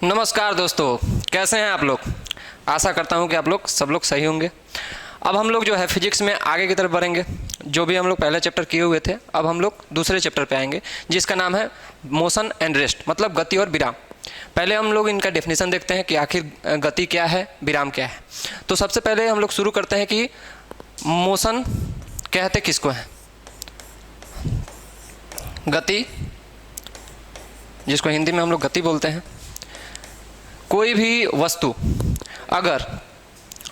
नमस्कार दोस्तों, कैसे हैं आप लोग। आशा करता हूं कि आप लोग सब लोग सही होंगे। अब हम लोग जो है फिजिक्स में आगे की तरफ बढ़ेंगे। जो भी हम लोग पहले चैप्टर किए हुए थे, अब हम लोग दूसरे चैप्टर पे आएंगे जिसका नाम है मोशन एंड रेस्ट, मतलब गति और विराम। पहले हम लोग इनका डेफिनेशन देखते हैं कि आखिर गति क्या है, विराम क्या है। तो सबसे पहले हम लोग शुरू करते हैं कि मोशन कहते किसको है। गति, जिसको हिंदी में हम लोग गति बोलते हैं। कोई भी वस्तु अगर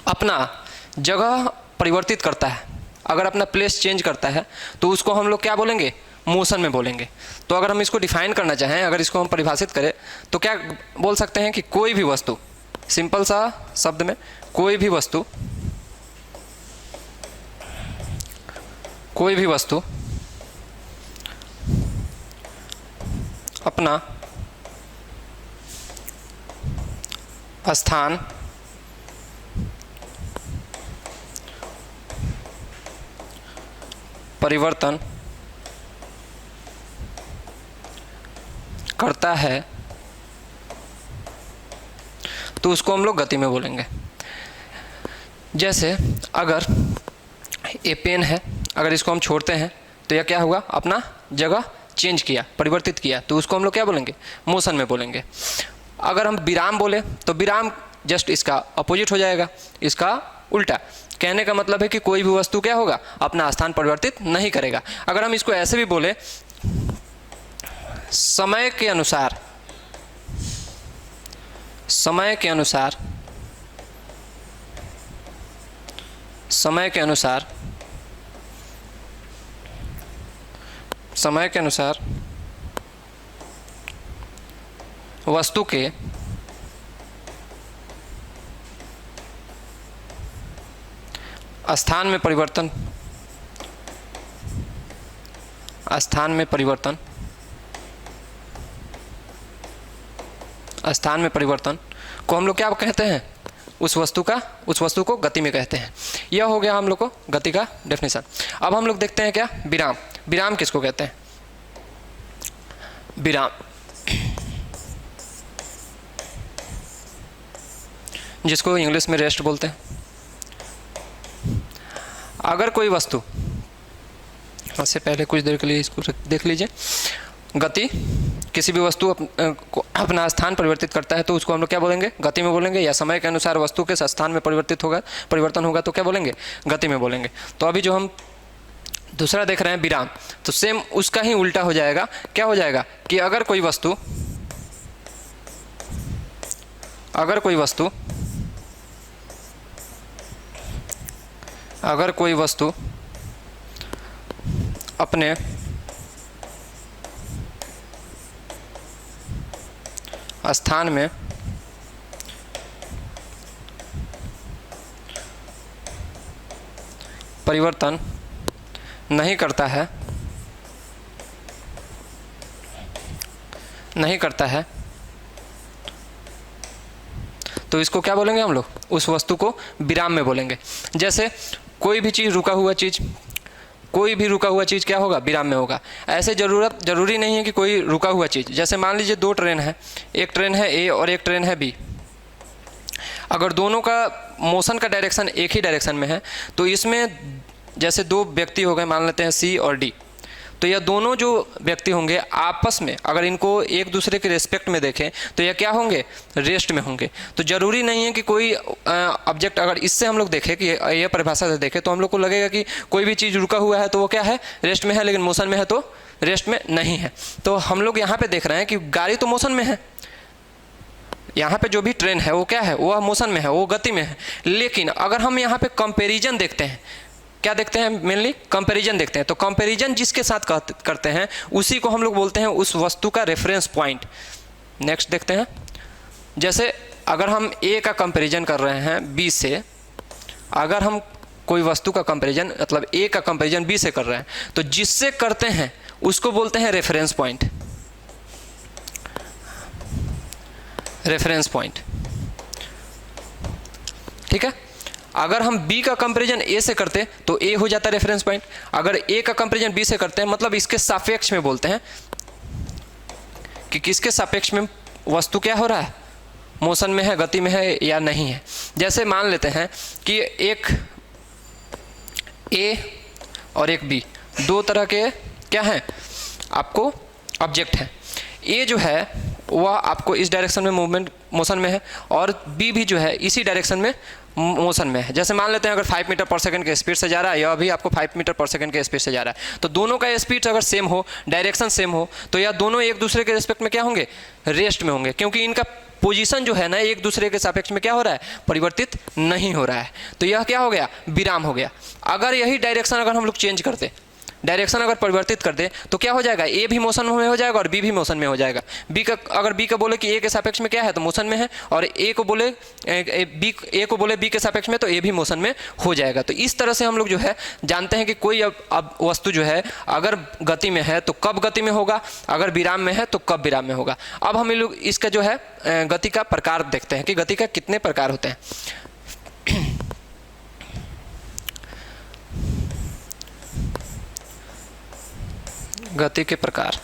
अपना जगह परिवर्तित करता है, अगर अपना प्लेस चेंज करता है, तो उसको हम लोग क्या बोलेंगे, मोशन में बोलेंगे। तो अगर हम इसको डिफाइन करना चाहें, अगर इसको हम परिभाषित करें, तो क्या बोल सकते हैं कि कोई भी वस्तु, सिंपल सा शब्द में, कोई भी वस्तु अपना स्थान परिवर्तन करता है तो उसको हम लोग गति में बोलेंगे। जैसे अगर ये पेन है, अगर इसको हम छोड़ते हैं तो यह क्या हुआ, अपना जगह चेंज किया, परिवर्तित किया, तो उसको हम लोग क्या बोलेंगे, मोशन में बोलेंगे। अगर हम विराम बोले तो विराम जस्ट इसका अपोजिट हो जाएगा, इसका उल्टा। कहने का मतलब है कि कोई भी वस्तु क्या होगा, अपना स्थान परिवर्तित नहीं करेगा। अगर हम इसको ऐसे भी बोले, समय के अनुसार वस्तु के स्थान में परिवर्तन को हम लोग क्या कहते हैं, उस वस्तु को गति में कहते हैं। यह हो गया हम लोग को गति का डेफिनेशन। अब हम लोग देखते हैं क्या, विराम। विराम किसको कहते हैं। विराम जिसको इंग्लिश में रेस्ट बोलते हैं। अगर कोई वस्तु, इससे पहले कुछ देर के लिए इसको देख लीजिए। गति, किसी भी वस्तु अपना स्थान परिवर्तित करता है तो उसको हम लोग क्या बोलेंगे, गति में बोलेंगे। या समय के अनुसार वस्तु के स्थान में परिवर्तन होगा तो क्या बोलेंगे, गति में बोलेंगे। तो अभी जो हम दूसरा देख रहे हैं विराम, तो सेम उसका ही उल्टा हो जाएगा। क्या हो जाएगा कि अगर कोई वस्तु अपने स्थान में परिवर्तन नहीं करता है तो इसको क्या बोलेंगे हम लोग, उस वस्तु को विराम में बोलेंगे। जैसे कोई भी रुका हुआ चीज़ क्या होगा, विराम में होगा। ऐसे जरूरी नहीं है कि कोई रुका हुआ चीज़, जैसे मान लीजिए दो ट्रेन है, एक ट्रेन है ए और एक ट्रेन है बी। अगर दोनों का मोशन का डायरेक्शन एक ही डायरेक्शन में है, तो इसमें जैसे दो व्यक्ति हो गए, मान लेते हैं सी और डी, तो यह दोनों जो व्यक्ति होंगे आपस में अगर इनको एक दूसरे के रेस्पेक्ट में देखें तो यह क्या होंगे, रेस्ट में होंगे। तो ज़रूरी नहीं है कि कोई ऑब्जेक्ट, अगर इससे हम लोग देखें कि यह परिभाषा से देखें तो हम लोग को लगेगा कि कोई भी चीज़ रुका हुआ है तो वो क्या है, रेस्ट में है, लेकिन मोशन में है तो रेस्ट में नहीं है। तो हम लोग यहाँ पर देख रहे हैं कि गाड़ी तो मोशन में है, यहाँ पे जो भी ट्रेन है वो क्या है, वो मोशन में है, वो गति में है। लेकिन अगर हम यहाँ पे कंपैरिजन देखते हैं, क्या देखते हैं, मेनली कंपैरिजन देखते हैं, तो कंपैरिजन जिसके साथ करते हैं उसी को हम लोग बोलते हैं उस वस्तु का रेफरेंस पॉइंट। नेक्स्ट देखते हैं, जैसे अगर हम ए का कंपैरिजन कर रहे हैं बी से, अगर हम कोई वस्तु का कंपैरिजन, मतलब ए का कंपैरिजन बी से कर रहे हैं, तो जिससे करते हैं उसको बोलते हैं रेफरेंस पॉइंट। ठीक है। अगर हम बी का कंपैरिजन ए से करते तो ए हो जाता है रेफरेंस पॉइंट। अगर ए का कंपैरिजन बी से करते हैं मतलब इसके सापेक्ष में बोलते हैं कि किसके सापेक्ष में वस्तु क्या हो रहा है, मोशन में है, गति में है या नहीं है। जैसे मान लेते हैं कि एक ए और एक बी, दो तरह के क्या हैं आपको ऑब्जेक्ट हैं। ए जो है वह आपको इस डायरेक्शन में मूवमेंट मोशन में है और बी भी जो है इसी डायरेक्शन में मोशन में है। जैसे मान लेते हैं अगर 5 मीटर पर सेकंड के स्पीड से जा रहा है, यह भी आपको 5 मीटर पर सेकंड के स्पीड से जा रहा है, तो दोनों का स्पीड अगर सेम हो, डायरेक्शन सेम हो, तो यह दोनों एक दूसरे के रिस्पेक्ट में क्या होंगे, रेस्ट में होंगे, क्योंकि इनका पोजीशन जो है ना एक दूसरे के सापेक्ष में क्या हो रहा है, परिवर्तित नहीं हो रहा है। तो यह क्या हो गया, विराम हो गया। अगर यही डायरेक्शन अगर हम लोग चेंज करते, डायरेक्शन अगर परिवर्तित कर दे तो क्या हो जाएगा, ए भी मोशन में हो जाएगा और बी भी मोशन में हो जाएगा। बी का अगर बी का बोले कि ए के सापेक्ष में क्या है तो मोशन में है, और ए को बोले बी के सापेक्ष में तो ए भी मोशन में हो जाएगा। तो इस तरह से हम लोग जो है जानते हैं कि कोई अब वस्तु जो है अगर गति में है तो कब गति में होगा, अगर विराम में है तो कब विराम में होगा। अब हम लोग इसका जो है गति का प्रकार देखते हैं कि गति का कितने प्रकार होते हैं। गति के प्रकार,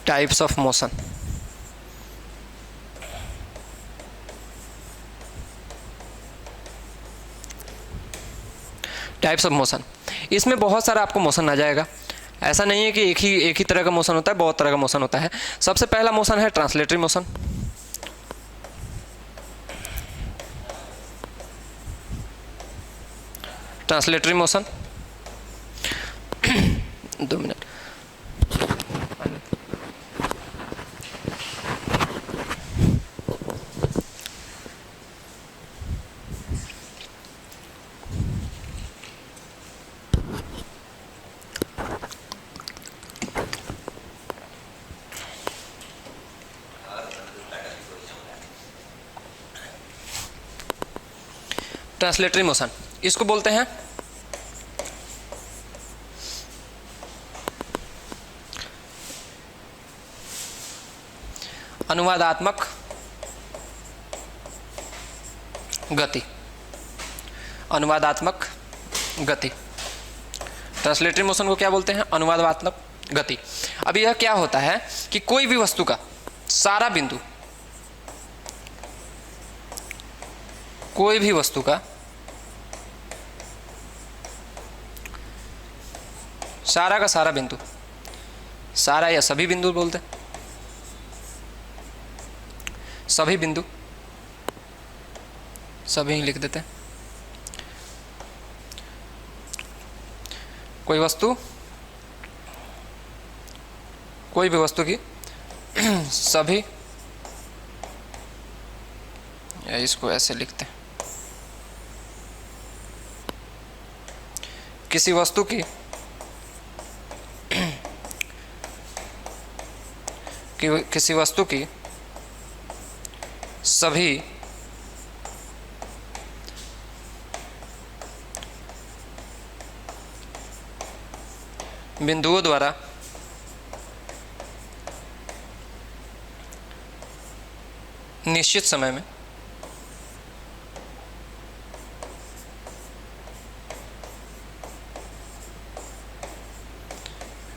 types of motion. Types of motion, इसमें बहुत सारा आपको मोशन आ जाएगा। ऐसा नहीं है कि एक ही तरह का मोशन होता है, बहुत तरह का मोशन होता है। सबसे पहला मोशन है translatory motion. Translatory motion 2 minute. Translatory motion इसको बोलते हैं अनुवादात्मक गति। अनुवादात्मक गति, ट्रांसलेटरी मोशन को क्या बोलते हैं, अनुवादात्मक गति। अब यह क्या होता है कि कोई भी वस्तु का सारा बिंदु, कोई भी वस्तु का सारा बिंदु, सारा या सभी बिंदु बोलते हैं, सभी बिंदु, सभी ही लिख देते हैं। कोई वस्तु, कोई भी वस्तु की सभी, या इसको ऐसे लिखते हैं, किसी वस्तु की किसी वस्तु की सभी बिंदुओं द्वारा निश्चित समय में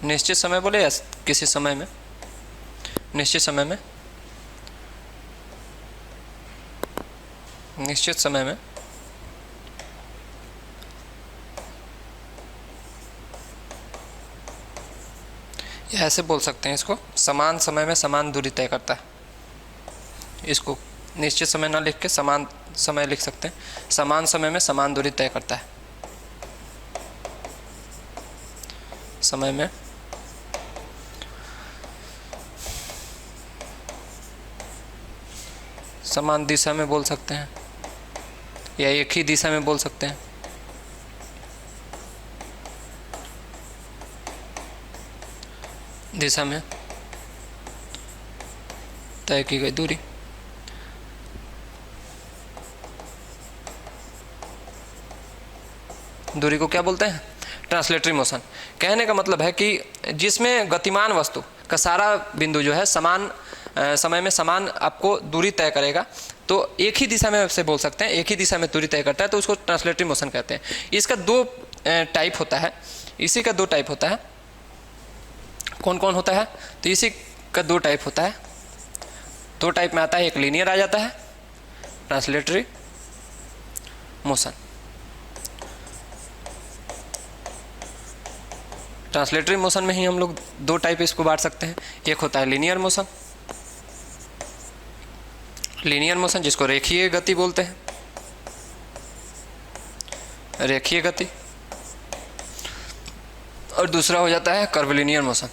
निश्चित समय बोले या किसी समय में, निश्चित समय में, निश्चित समय में या ऐसे बोल सकते हैं इसको, समान समय में समान दूरी तय करता है। इसको निश्चित समय ना लिख के समान समय लिख सकते हैं, समान समय में समान दूरी तय करता है। समय में समान दिशा में बोल सकते हैं या एक ही दिशा में बोल सकते हैं। दिशा में तय की गई दूरी। दूरी को क्या बोलते हैं, ट्रांसलेटरी मोशन। कहने का मतलब है कि जिसमें गतिमान वस्तु का सारा बिंदु जो है समान समय में समान आपको दूरी तय करेगा, तो एक ही दिशा में से बोल सकते हैं, एक ही दिशा में दूरी तय करता है, तो उसको ट्रांसलेटरी मोशन कहते हैं। इसका दो टाइप होता है, इसी का दो टाइप होता है। कौन कौन होता है? तो इसी का दो टाइप होता है। दो टाइप में आता है, एक लीनियर आ जाता है, ट्रांसलेटरी मोशन। ट्रांसलेटरी मोशन में ही हम लोग दो टाइप इसको बांट सकते हैं। एक होता है लीनियर मोशन, लीनियर मोशन जिसको रेखीय गति बोलते हैं, रेखीय गति। और दूसरा हो जाता है कर्वलिनियर मोशन।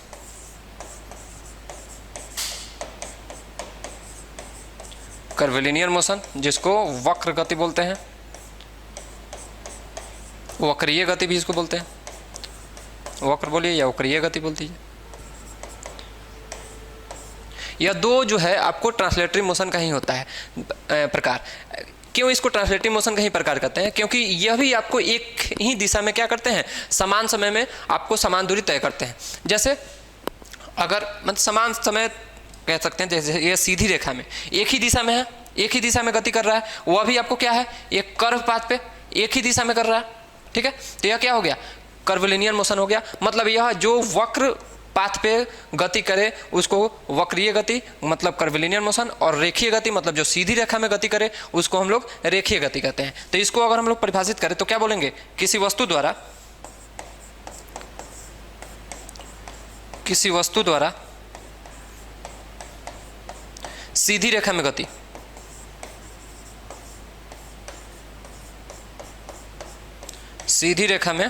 कर्वलिनियर मोशन जिसको वक्र गति बोलते हैं, वक्रीय गति भी इसको बोलते हैं। वक्र बोलिए या वक्रीय गति बोल दीजिए। यह दो जो है आपको ट्रांसलेटरी मोशन का ही होता है प्रकार। क्यों इसको ट्रांसलेटरी मोशन का ही प्रकार कहते हैं? क्योंकि यह भी आपको एक ही दिशा में क्या करते हैं, समान समय में आपको समान दूरी तय करते हैं। जैसे अगर मतलब समान समय कह सकते हैं, जैसे ये सीधी रेखा में एक ही दिशा में है, एक ही दिशा में गति कर रहा है, वह भी आपको क्या है, एक कर्व पाथ पे एक ही दिशा में कर रहा है। ठीक है, तो यह क्या हो गया, कर्वलिनियर मोशन हो गया। मतलब यह जो वक्र पाथ पे गति करे उसको वक्रीय गति मतलब कर्वलिनियर मोशन, और रेखीय गति मतलब जो सीधी रेखा में गति करे उसको हम लोग रेखीय गति कहते हैं। तो इसको अगर हम लोग परिभाषित करें तो क्या बोलेंगे, किसी वस्तु द्वारा सीधी रेखा में गति, सीधी रेखा में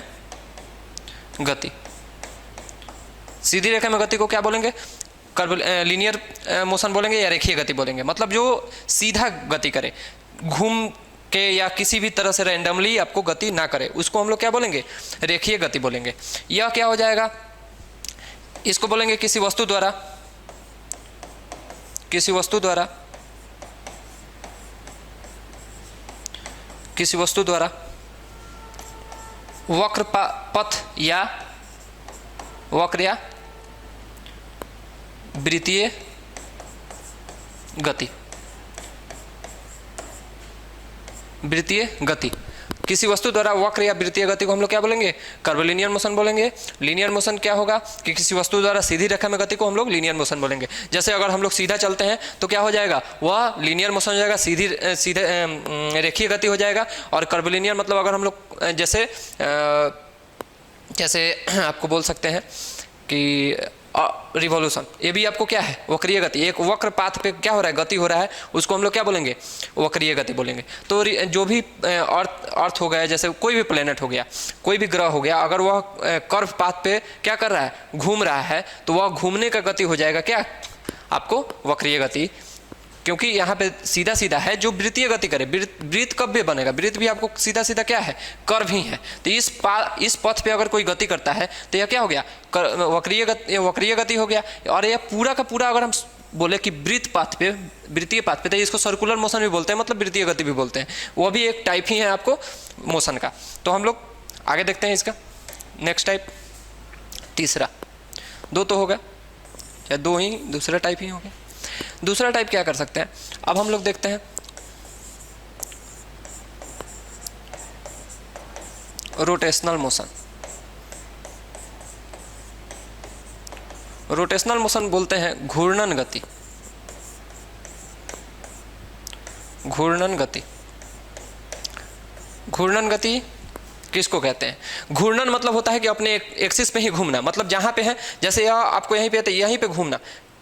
गति, सीधी रेखा में गति को क्या बोलेंगे, लीनियर मोशन बोलेंगे या रेखीय गति बोलेंगे। मतलब जो सीधा गति करे, घूम के या किसी भी तरह से रैंडमली आपको गति ना करे, उसको हम लोग क्या बोलेंगे, रेखीय गति बोलेंगे। यह क्या हो जाएगा, इसको बोलेंगे किसी वस्तु द्वारा वक्र पथ या वक्र वृत्तीय गति, वृत्तीय गति। किसी वस्तु द्वारा वक्र या वृत्तीय गति को हम लोग क्या बोलेंगे, कर्वलिनियर मोशन बोलेंगे। लीनियर मोशन क्या होगा कि किसी वस्तु द्वारा सीधी रेखा में गति को हम लोग लीनियर मोशन बोलेंगे। जैसे अगर हम लोग सीधा चलते हैं तो क्या हो जाएगा, वह लीनियर मोशन हो जाएगा, सीधे रेखीय गति हो जाएगा। और कर्वलिनियर मतलब अगर हम लोग जैसे आपको बोल सकते हैं कि रिवॉल्यूशन, ये भी आपको क्या है, वक्रीय गति। एक वक्र पाथ पे क्या हो रहा है, गति हो रहा है, उसको हम लोग क्या बोलेंगे, वक्रीय गति बोलेंगे। तो जो भी अर्थ हो गया, जैसे कोई भी प्लेनेट हो गया, कोई भी ग्रह हो गया, अगर वह कर्व पाथ पे क्या कर रहा है, घूम रहा है, तो वह घूमने का गति हो जाएगा क्या, आपको वक्रीय गति। क्योंकि यहाँ पे सीधा सीधा है, जो वृत्तीय गति करे, वृत्त कब भी बनेगा, वृत्त भी आपको सीधा सीधा क्या है, कर्व ही है। तो इस पथ पे अगर कोई गति करता है तो यह क्या हो गया, वक्रीय गति हो गया। और यह पूरा का पूरा अगर हम बोले कि वृत्तीय पाथ पे, तो इसको सर्कुलर मोशन भी बोलते हैं, मतलब वृत्तीय गति भी बोलते हैं। वो भी एक टाइप ही है आपको मोशन का। तो हम लोग आगे देखते हैं इसका नेक्स्ट टाइप, तीसरा। दो तो हो गया, या दो ही, दूसरा टाइप ही हो गया। दूसरा टाइप क्या कर सकते हैं, अब हम लोग देखते हैं रोटेशनल मोशन। रोटेशनल मोशन बोलते हैं घूर्णन गति, घूर्णन गति। घूर्णन गति किसको कहते हैं, घूर्णन मतलब होता है कि अपने एक्सिस पे ही घूमना, मतलब जहां पे है, जैसे यह आपको यहीं पे है तो यहीं पे घूमना,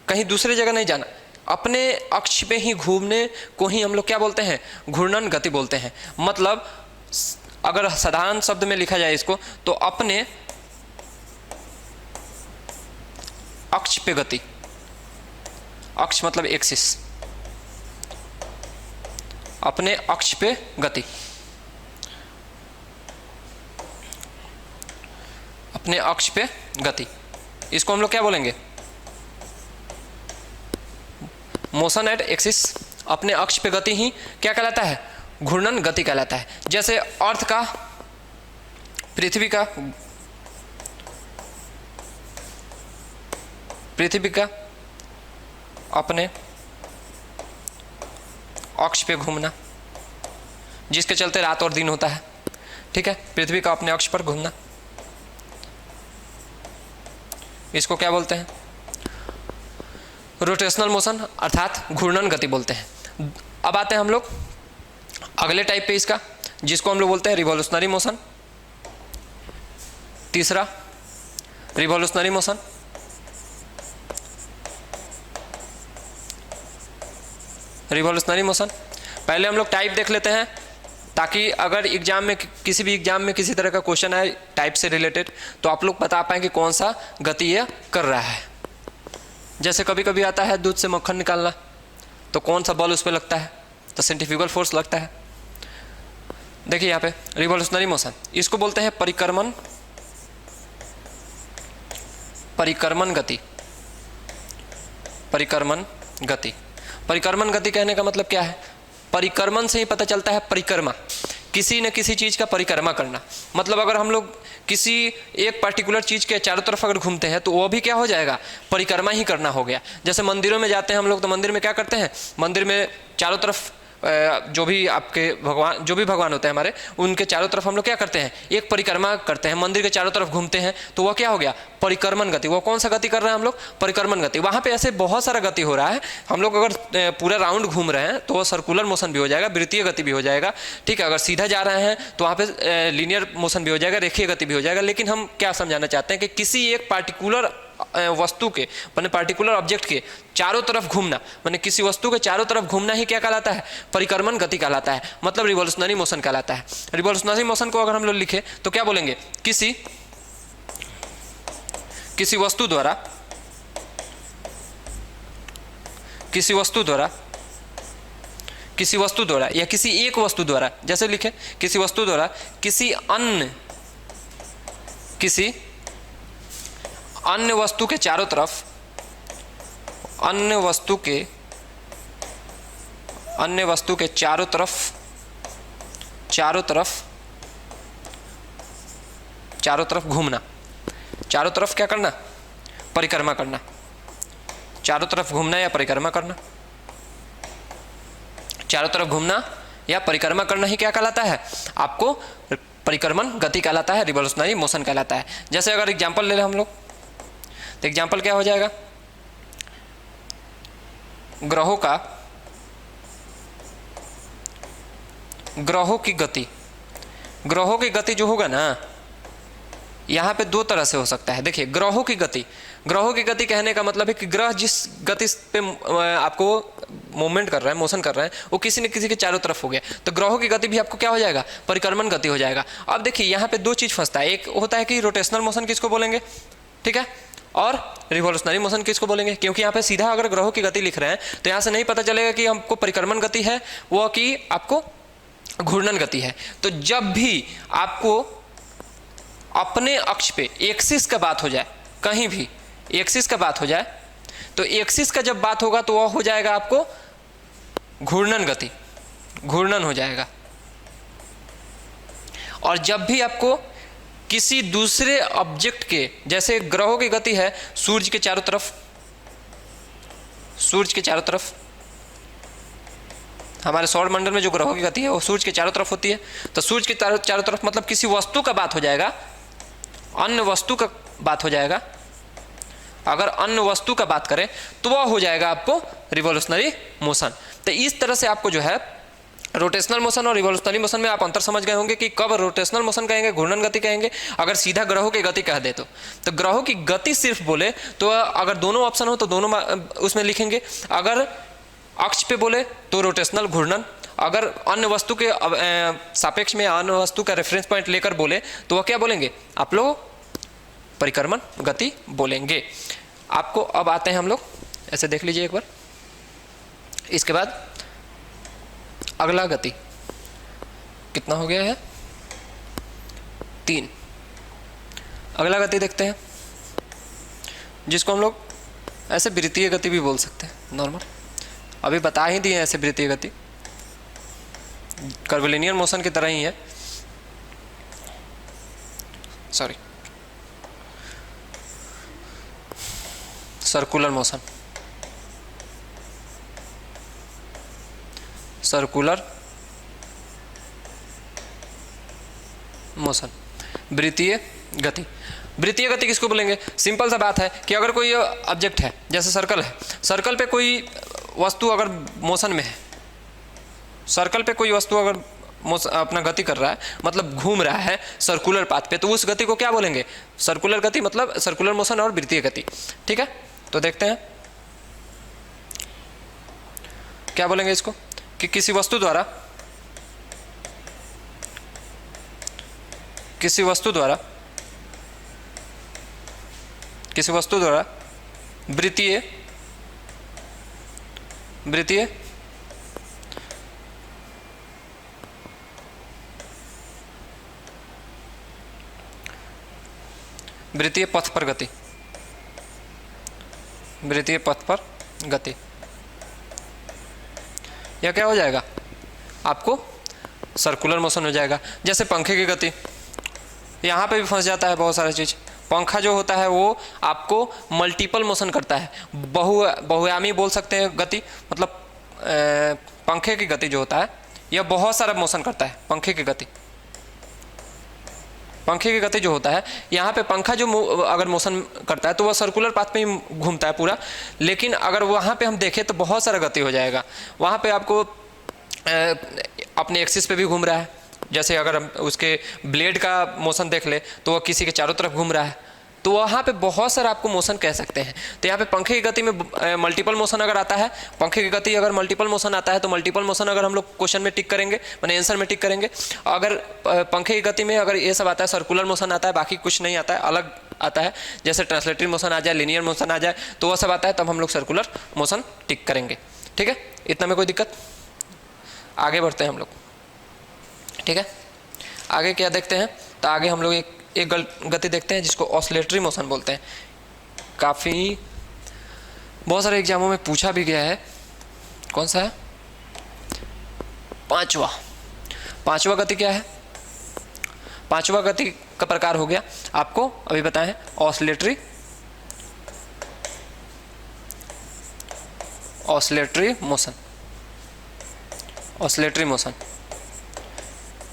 कहीं दूसरी जगह नहीं जाना, अपने अक्ष पे ही घूमने को ही हम लोग क्या बोलते हैं, घूर्णन गति बोलते हैं। मतलब अगर साधारण शब्द में लिखा जाए इसको, तो अपने अक्ष पे गति, अक्ष मतलब एक्सिस, अपने अक्ष पे गति, अपने अक्ष पे गति, इसको हम लोग क्या बोलेंगे, मोशन एट एक्सिस। अपने अक्ष पे गति ही क्या कहलाता है, घूर्णन गति कहलाता है। जैसे अर्थ का, पृथ्वी का अपने अक्ष पे घूमना, जिसके चलते रात और दिन होता है। ठीक है, पृथ्वी का अपने अक्ष पर घूमना, इसको क्या बोलते हैं? रोटेशनल मोशन अर्थात घूर्णन गति बोलते हैं। अब आते हैं हम लोग अगले टाइप पे इसका, जिसको हम लोग बोलते हैं रिवॉल्यूशनरी मोशन। तीसरा रिवॉल्यूशनरी मोशन, रिवॉल्यूशनरी मोशन। पहले हम लोग टाइप देख लेते हैं, ताकि अगर एग्जाम में किसी भी एग्जाम में किसी तरह का क्वेश्चन है टाइप से रिलेटेड, तो आप लोग बता पाएँ कि कौन सा गति यह कर रहा है। जैसे कभी कभी आता है दूध से मक्खन निकालना, तो कौन सा बल उस पर लगता है? तो सेंट्रीफ्यूगल फोर्स लगता है। देखिए यहाँ पे रिवॉल्यूशनरी मोशन, इसको बोलते हैं परिक्रमण, परिक्रमण गति, परिक्रमण गति। परिक्रमण गति कहने का मतलब क्या है? परिक्रमण से ही पता चलता है परिक्रमा, किसी न किसी चीज का परिक्रमा करना। मतलब अगर हम लोग किसी एक पर्टिकुलर चीज के चारों तरफ अगर घूमते हैं तो वो भी क्या हो जाएगा? परिक्रमा ही करना हो गया। जैसे मंदिरों में जाते हैं हम लोग, तो मंदिर में क्या करते हैं? मंदिर में चारों तरफ जो भी आपके भगवान, जो भी भगवान होते हैं हमारे, उनके चारों तरफ हम लोग क्या करते हैं? एक परिक्रमा करते हैं, मंदिर के चारों तरफ घूमते हैं, तो वह क्या हो गया? परिक्रमण गति। वो कौन सा गति कर रहे हैं हम लोग? परिक्रमण गति। वहाँ पे ऐसे बहुत सारा गति हो रहा है। हम लोग अगर पूरा राउंड घूम रहे हैं तो वो सर्कुलर मोशन भी हो जाएगा, वृत्तीय गति भी हो जाएगा, ठीक है। अगर सीधा जा रहे हैं तो वहाँ पे लीनियर मोशन भी हो जाएगा, रेखीय गति भी हो जाएगा। लेकिन हम क्या समझाना चाहते हैं कि किसी एक पार्टिकुलर वस्तु के, माने पार्टिकुलर ऑब्जेक्ट के चारों तरफ घूमना, माने किसी वस्तु के चारों तरफ घूमना ही क्या कहलाता है? परिक्रमण गति कहलाता है, मतलब रिवॉल्यूशनरी मोशन कहलाता है। रिवॉल्यूशनरी मोशन को अगर हम लोग लिखे तो क्या बोलेंगे? किसी वस्तु द्वारा, किसी वस्तु द्वारा, किसी वस्तु द्वारा या किसी एक वस्तु द्वारा, जैसे लिखे किसी वस्तु द्वारा किसी अन्य वस्तु के चारों तरफ, अन्य वस्तु के चारों तरफ घूमना। चारों तरफ क्या करना? परिक्रमा करना। चारों तरफ घूमना या परिक्रमा करना, चारों तरफ घूमना या परिक्रमा करना ही क्या कहलाता है? आपको परिक्रमण गति कहलाता है, रिवॉल्यूशनरी मोशन कहलाता है। जैसे अगर एग्जांपल ले लें हम लोग, तो एग्जाम्पल क्या हो जाएगा? ग्रहों की गति, ग्रहों की गति जो होगा ना, यहाँ पे दो तरह से हो सकता है। देखिए ग्रहों की गति, ग्रहों की गति कहने का मतलब है कि ग्रह जिस गति पे आपको मूवमेंट कर रहा है, मोशन कर रहा है, वो किसी न किसी के चारों तरफ हो गया, तो ग्रहों की गति भी आपको क्या हो जाएगा? परिक्रमण गति हो जाएगा। अब देखिए यहाँ पे दो चीज फंसता है, एक होता है कि रोटेशनल मोशन किसको बोलेंगे, ठीक है, और रिवॉल्यूशनरी मोशन किसको बोलेंगे? क्योंकि यहाँ पे सीधा अगर ग्रहों की गति लिख रहे हैं तो यहाँ से नहीं पता चलेगा कि हमको परिक्रमण गति है वो कि आपको घूर्णन गति है। तो जब भी आपको अपने अक्ष पे एक्सिस का बात हो जाए, कहीं भी एक्सिस का बात हो जाए, तो एक्सिस का जब बात होगा तो वह हो जाएगा आपको घूर्णन गति, घूर्णन हो जाएगा। और जब भी आपको किसी दूसरे ऑब्जेक्ट के, जैसे ग्रहों की गति है सूर्य के चारों तरफ, सूर्य के चारों तरफ, हमारे सौर मंडल में जो ग्रहों की गति है वो सूर्य के चारों तरफ होती है, तो सूर्य के चारों तरफ मतलब किसी वस्तु का बात हो जाएगा, अन्य वस्तु का बात हो जाएगा। अगर अन्य वस्तु का बात करें तो वह हो जाएगा आपको रिवॉल्यूशनरी मोशन। तो इस तरह से आपको जो है रोटेशनल मोशन और रिवॉल्यूशनरी मोशन में आप अंतर समझ गए होंगे कि कब रोटेशनल मोशन कहेंगे, घूर्णन गति कहेंगे, अगर सीधा ग्रहों की गति कह दे तो ग्रहों की गति सिर्फ बोले तो अगर दोनों ऑप्शन हो तो दोनों उसमें लिखेंगे। अगर अक्ष पे बोले तो रोटेशनल घूर्णन, अगर अन्य वस्तु के सापेक्ष में अन्य वस्तु का रेफरेंस पॉइंट लेकर बोले तो वह क्या बोलेंगे? आप लोग परिक्रमण गति बोलेंगे। आपको अब आते हैं हम लोग, ऐसे देख लीजिए एक बार। इसके बाद अगला गति कितना हो गया है? 3। अगला गति देखते हैं, जिसको हम लोग ऐसे वृत्तीय गति भी बोल सकते हैं, नॉर्मल अभी बता ही दिए ऐसे वृत्तीय गति, कर्विलिनियर मोशन की तरह ही है, sorry circular motion, circular motion, वृत्तीय गति। वृत्तीय गति किसको बोलेंगे? सिंपल सा बात है कि अगर कोई ऑब्जेक्ट है, जैसे सर्कल है, सर्कल पे कोई वस्तु अगर मोशन में है, सर्कल पे कोई वस्तु अगर अपना गति कर रहा है, मतलब घूम रहा है सर्कुलर पाथ पे, तो उस गति को क्या बोलेंगे? सर्कुलर गति, मतलब सर्कुलर मोशन और वृत्तीय गति। ठीक है, तो देखते हैं क्या बोलेंगे इसको, कि किसी वस्तु द्वारा वृत्तीय पथ पर गति, वृत्तीय पथ पर गति, यह क्या हो जाएगा? आपको सर्कुलर मोशन हो जाएगा। जैसे पंखे की गति, यहाँ पे भी फंस जाता है बहुत सारा चीज़। पंखा जो होता है वो आपको मल्टीपल मोशन करता है, बहुआयामी बोल सकते हैं गति, मतलब पंखे की गति जो होता है यह बहुत सारा मोशन करता है। पंखे की गति जो होता है, यहाँ पे पंखा जो अगर मोशन करता है तो वह सर्कुलर पाथ पे ही घूमता है पूरा, लेकिन अगर वहाँ पे हम देखें तो बहुत सारा गति हो जाएगा। वहाँ पे आपको अपने एक्सिस पे भी घूम रहा है, जैसे अगर हम उसके ब्लेड का मोशन देख ले तो वह किसी के चारों तरफ घूम रहा है, तो वहाँ पे बहुत सारा आपको मोशन कह सकते हैं। तो यहाँ पे पंखे की गति में मल्टीपल मोशन अगर आता है, पंखे की गति अगर मल्टीपल मोशन आता है तो मल्टीपल मोशन अगर हम लोग क्वेश्चन में टिक करेंगे, मैंने आंसर में टिक करेंगे। अगर पंखे की गति में अगर ये सब आता है, सर्कुलर मोशन आता है, बाकी कुछ नहीं आता है, अलग आता है, जैसे ट्रांसलेटरी मोशन आ जाए, लीनियर मोशन आ जाए, तो वह सब आता है, तब हम लोग सर्कुलर मोशन टिक करेंगे। ठीक है, इतना में कोई दिक्कत? आगे बढ़ते हैं हम लोग। ठीक है, आगे क्या देखते हैं? तो आगे हम लोग एक गति देखते हैं जिसको ऑसिलेटरी मोशन बोलते हैं। काफ़ी बहुत सारे एग्जामों में पूछा भी गया है। कौन सा है? पांचवा गति क्या है? पांचवा गति का प्रकार हो गया, आपको अभी बताएं, ऑसिलेटरी मोशन,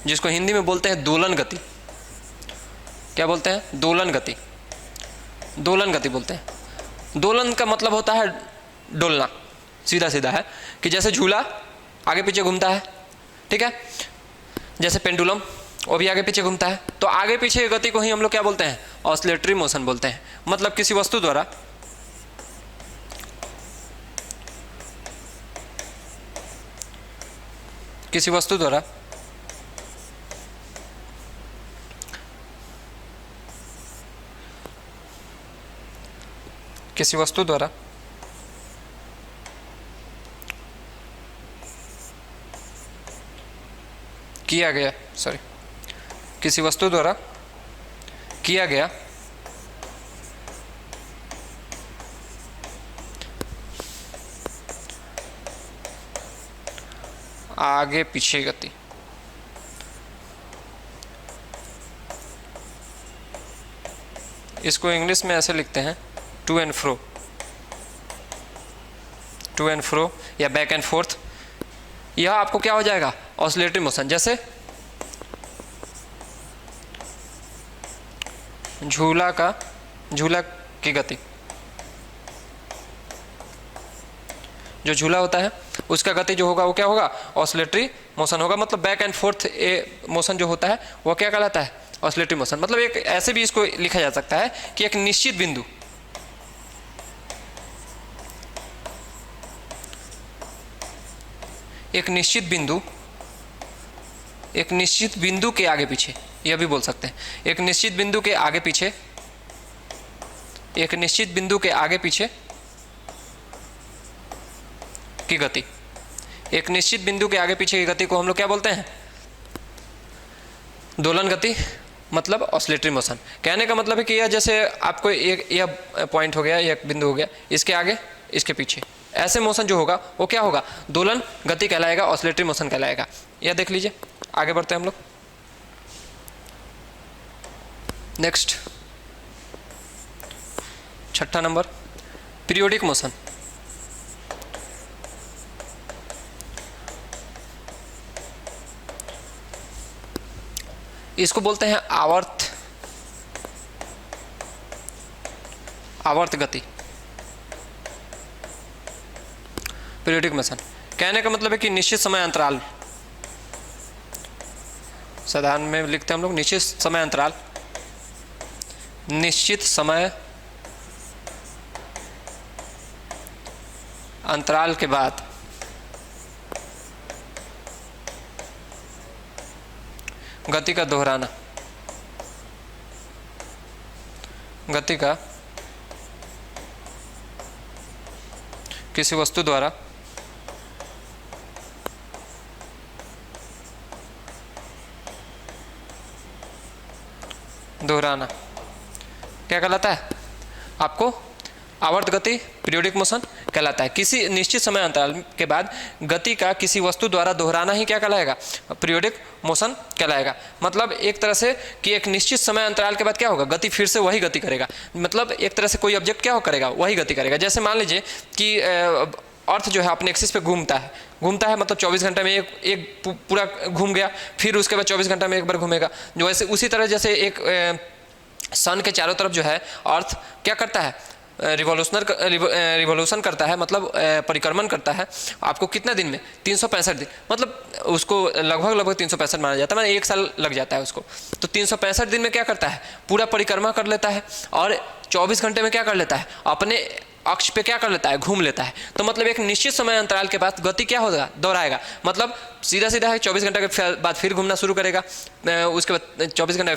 जिसको हिंदी में बोलते हैं दोलन गति। क्या बोलते हैं? दोलन गति बोलते हैं। दोलन का मतलब होता है डोलना, सीधा सीधा है कि जैसे झूला आगे पीछे घूमता है, ठीक है, जैसे पेंडुलम वो भी आगे पीछे घूमता है, तो आगे पीछे की गति को ही हम लोग क्या बोलते हैं? ऑसिलेटरी मोशन बोलते हैं। मतलब किसी वस्तु द्वारा किसी वस्तु द्वारा किया गया आगे पीछे गति, इसको इंग्लिश में ऐसे लिखते हैं टू एंड फ्रो या बैक एंड फोर्थ। यह आपको क्या हो जाएगा? Oscillatory motion. जैसे झूला की गति, जो झूला होता है उसका गति जो होगा वो क्या होगा? ऑसिलेटरी मोशन होगा। मतलब बैक एंड फोर्थ मोशन जो होता है वो क्या कहलाता है? Oscillatory motion. मतलब एक ऐसे भी इसको लिखा जा सकता है कि एक निश्चित बिंदु के आगे पीछे, यह भी बोल सकते हैं। एक निश्चित बिंदु के आगे पीछे की गति, एक निश्चित बिंदु के आगे पीछे की गति को हम लोग क्या बोलते हैं? दोलन गति, मतलब ऑसिलेटरी मोशन। कहने का मतलब है कि यह जैसे आपको यह पॉइंट हो गया, एक बिंदु हो गया, इसके आगे इसके पीछे, ऐसे मोशन जो होगा वो क्या होगा? दोलन गति कहलाएगा, ऑसिलेटरी मोशन कहलाएगा। यह देख लीजिए। आगे बढ़ते हैं हम लोग। नेक्स्ट 6ठा नंबर, पीरियोडिक मोशन। इसको बोलते हैं आवर्त गति, पीरियोडिक मोशन। कहने का मतलब है कि निश्चित समय अंतराल, साधारण में लिखते हैं हम लोग निश्चित समय अंतराल, निश्चित समय अंतराल के बाद गति का दोहराना, गति का किसी वस्तु द्वारा दोहराना क्या कहलाता है? आपको आवर्त गति, पीरियोडिक मोशन कहलाता है। किसी निश्चित समय अंतराल के बाद गति का किसी वस्तु द्वारा दोहराना ही क्या कहलाएगा? पीरियोडिक मोशन कहलाएगा। मतलब एक तरह से कि एक निश्चित समय अंतराल के बाद क्या होगा? गति फिर से वही गति करेगा। मतलब एक तरह से कोई ऑब्जेक्ट क्या करेगा? वही गति करेगा। जैसे मान लीजिए कि अर्थ जो है अपने एक्सिस पे घूमता है, मतलब 24 घंटे में एक पूरा घूम गया, फिर उसके बाद 24 घंटे में एक बार घूमेगा। जो ऐसे उसी तरह जैसे एक सन के चारों तरफ जो है अर्थ क्या करता है? रिवॉल्यूशन करता है, मतलब परिक्रमण करता है। आपको कितना दिन में? 365 दिन, मतलब उसको लगभग 365 माना जाता है, मतलब 1 साल लग जाता है उसको। तो 365 दिन में क्या करता है? पूरा परिक्रमा कर लेता है, और 24 घंटे में क्या कर लेता है? अपने अक्ष पे क्या कर लेता है? घूम लेता है। तो मतलब एक निश्चित समय अंतराल के बाद गति क्या होगा? दोहराएगा। मतलब सीधा है 24 घंटे के बाद फिर घूमना शुरू करेगा, उसके बाद 24 घंटे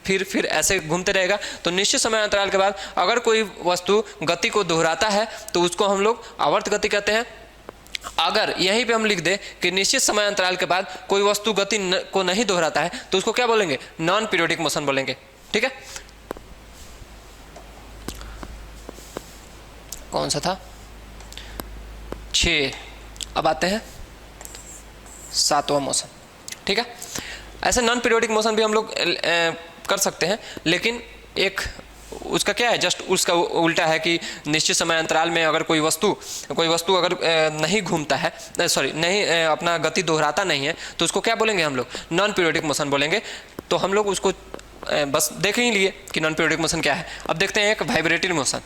फिर ऐसे घूमते रहेगा। तो निश्चित समय अंतराल के बाद अगर कोई वस्तु गति को दोहराता है तो उसको हम लोग आवर्त गति कहते हैं। अगर यहीं पे हम लिख दें कि निश्चित समय अंतराल के बाद कोई वस्तु गति को नहीं दोहराता है तो उसको क्या बोलेंगे? नॉन पीरियोडिक मोशन बोलेंगे। ठीक है, कौन सा था? 6। अब आते हैं 7वां मोशन। ठीक है, ऐसे नॉन पीरियोडिक मोशन भी हम लोग कर सकते हैं, लेकिन एक उसका क्या है? जस्ट उसका उल्टा है कि निश्चित समय अंतराल में अगर कोई वस्तु अगर नहीं घूमता है, नहीं अपना गति दोहराता नहीं है, तो उसको क्या बोलेंगे हम लोग? नॉन पीरियोडिक मोशन बोलेंगे। तो हम लोग उसको बस देख ही लिए कि नॉन पीरियोडिक मोशन क्या है। अब देखते हैं एक vibratory motion.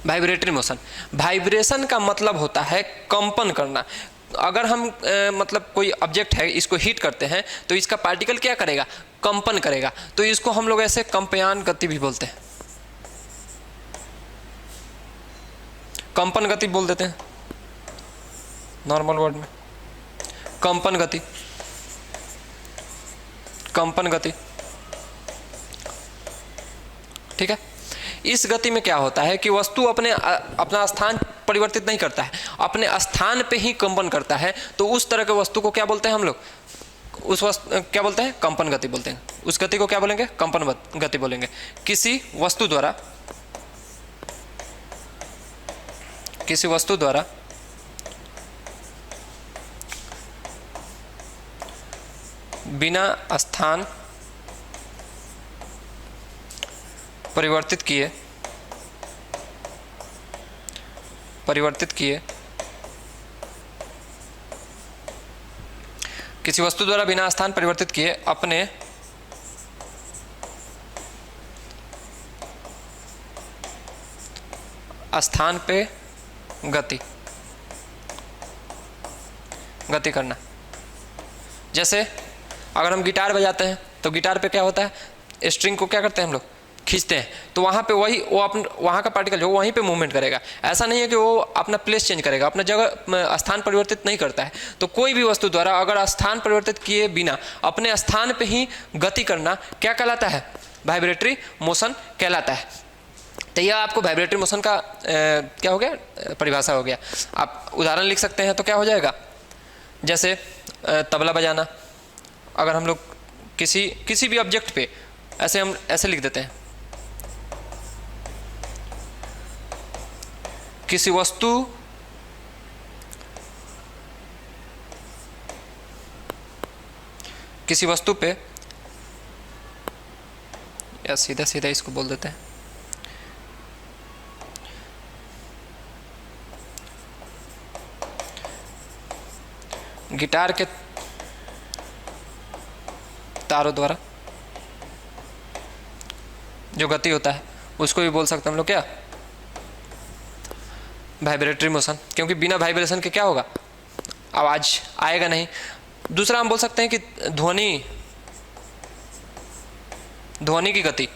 Vibratory motion, vibration का मतलब होता है कंपन करना। अगर हम मतलब कोई ऑब्जेक्ट है, इसको हीट करते हैं तो इसका पार्टिकल क्या करेगा? कंपन करेगा। तो इसको हम लोग ऐसे कंपयान गति भी बोलते हैं, कंपन गति बोल देते हैं नॉर्मल वर्ड में। कंपन गति, ठीक है। इस गति में क्या होता है कि वस्तु अपना स्थान परिवर्तित नहीं करता है, अपने स्थान पे ही कंपन करता है। तो उस तरह के वस्तु को क्या बोलते हैं हम लोग? उस वस्तु क्या बोलते हैं? कंपन गति बोलते हैं। उस गति को क्या बोलेंगे? कंपन गति बोलेंगे। किसी वस्तु द्वारा बिना स्थान परिवर्तित किए किसी वस्तु द्वारा बिना स्थान परिवर्तित किए अपने स्थान पे गति करना। जैसे अगर हम गिटार बजाते हैं तो गिटार पे क्या होता है? स्ट्रिंग को क्या करते हैं हम लोग? खींचते हैं। तो वहाँ पे वहाँ का पार्टिकल जो वहीं पे मूवमेंट करेगा। ऐसा नहीं है कि वो अपना प्लेस चेंज करेगा, अपना जगह स्थान परिवर्तित नहीं करता है। तो कोई भी वस्तु द्वारा अगर स्थान परिवर्तित किए बिना अपने स्थान पे ही गति करना क्या कहलाता है? वाइब्रेटरी मोशन कहलाता है। तो यह आपको वाइब्रेटरी मोशन का क्या हो गया? परिभाषा हो गया। आप उदाहरण लिख सकते हैं तो क्या हो जाएगा? जैसे तबला बजाना। अगर हम लोग किसी भी ऑब्जेक्ट पे हम ऐसे लिख देते हैं, किसी वस्तु पे, या सीधा इसको बोल देते हैं, गिटार के तारों द्वारा जो गति होता है उसको भी बोल सकते हैं हम लोग क्या, वाइब्रेटरी मोशन, क्योंकि बिना वाइब्रेशन के क्या होगा, आवाज आएगा नहीं। दूसरा हम बोल सकते हैं कि ध्वनि की गति,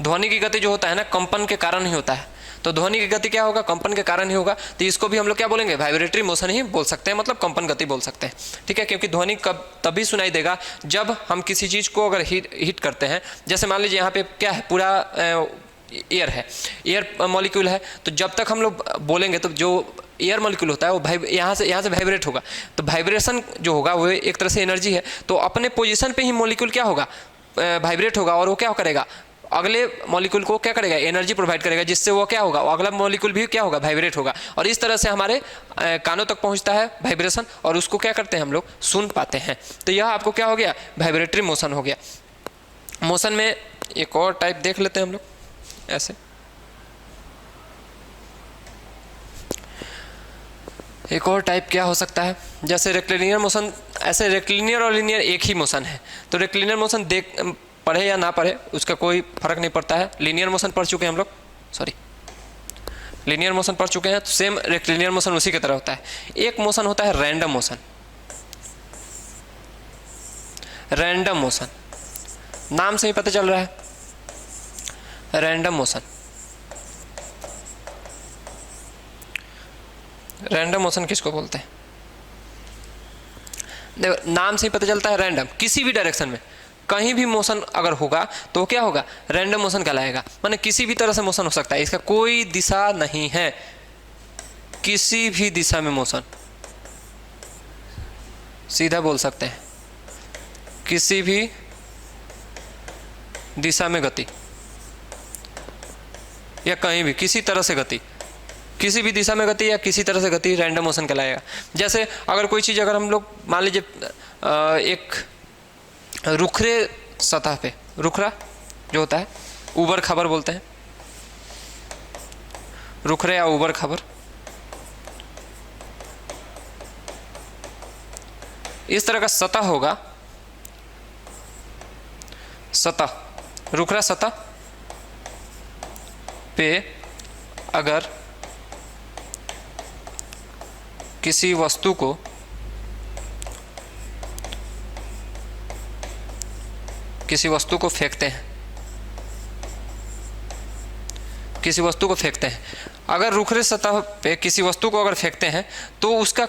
ध्वनि की गति जो होता है ना कंपन के कारण ही होता है, तो ध्वनि की गति क्या होगा, कंपन के कारण ही होगा, तो इसको भी हम लोग क्या बोलेंगे, वाइब्रेटरी मोशन ही बोल सकते हैं, मतलब कंपन गति बोल सकते हैं, ठीक है। क्योंकि ध्वनि कब तभी सुनाई देगा जब हम किसी चीज़ को अगर हीट करते हैं, जैसे मान लीजिए यहाँ पे क्या है, पूरा एयर है, एयर मॉलिक्यूल है, तो जब तक हम लोग बोलेंगे तो जो एयर मॉलिक्यूल होता है वो यहाँ से वाइब्रेट होगा, तो वाइब्रेशन जो होगा वो एक तरह से एनर्जी है, तो अपने पोजीशन पे ही मॉलिक्यूल क्या होगा, वाइब्रेट होगा, और वो क्या करेगा, अगले मॉलिक्यूल को क्या करेगा, एनर्जी प्रोवाइड करेगा, जिससे वो क्या होगा, अगला मॉलिक्यूल भी क्या होगा, वाइब्रेट होगा, और इस तरह से हमारे कानों तक पहुंचता है वाइब्रेशन, और उसको क्या करते हैं हम लोग, सुन पाते हैं। तो यह आपको क्या हो गया, वाइब्रेटरी मोशन हो गया। मोशन में एक और टाइप देख लेते हैं हम लोग, ऐसे एक और टाइप क्या हो सकता है, जैसे रेक्टिलिनियर मोशन, ऐसे रेक्टिलिनियर और लिनियर एक ही मोशन है, तो रेक्टिलिनियर मोशन पढ़े या ना पढ़े उसका कोई फर्क नहीं पड़ता है। लीनियर मोशन पढ़ चुके हैं हम लोग, लीनियर मोशन पढ़ चुके हैं, तो सेम रेक्टिलिनियर मोशन उसी की तरह होता है। एक मोशन होता है रैंडम मोशन, रैंडम मोशन नाम से ही पता चल रहा है, रैंडम मोशन, रैंडम मोशन किसको बोलते हैं, देखो नाम से ही पता चलता है, रैंडम, किसी भी डायरेक्शन में कहीं भी मोशन अगर होगा तो क्या होगा, रैंडम मोशन कहलाएगा, माने किसी भी तरह से मोशन हो सकता है, इसका कोई दिशा नहीं है, किसी भी दिशा में मोशन, सीधा बोल सकते हैं, किसी भी दिशा में गति, या कहीं भी किसी तरह से गति, किसी भी दिशा में गति या किसी तरह से गति रैंडम मोशन कहलाएगा। जैसे अगर कोई चीज़ अगर हम लोग मान लीजिए एक रुखरे सतह पे, रुखरा जो होता है, ऊबड़ खाबड़ बोलते हैं, रुखरे या ऊबड़ खाबड़, इस तरह का सतह होगा, सतह, रुखरा सतह पे अगर किसी वस्तु को फेंकते हैं, किसी वस्तु को फेंकते हैं, अगर रुखरे सतह पे किसी वस्तु को अगर फेंकते हैं तो उसका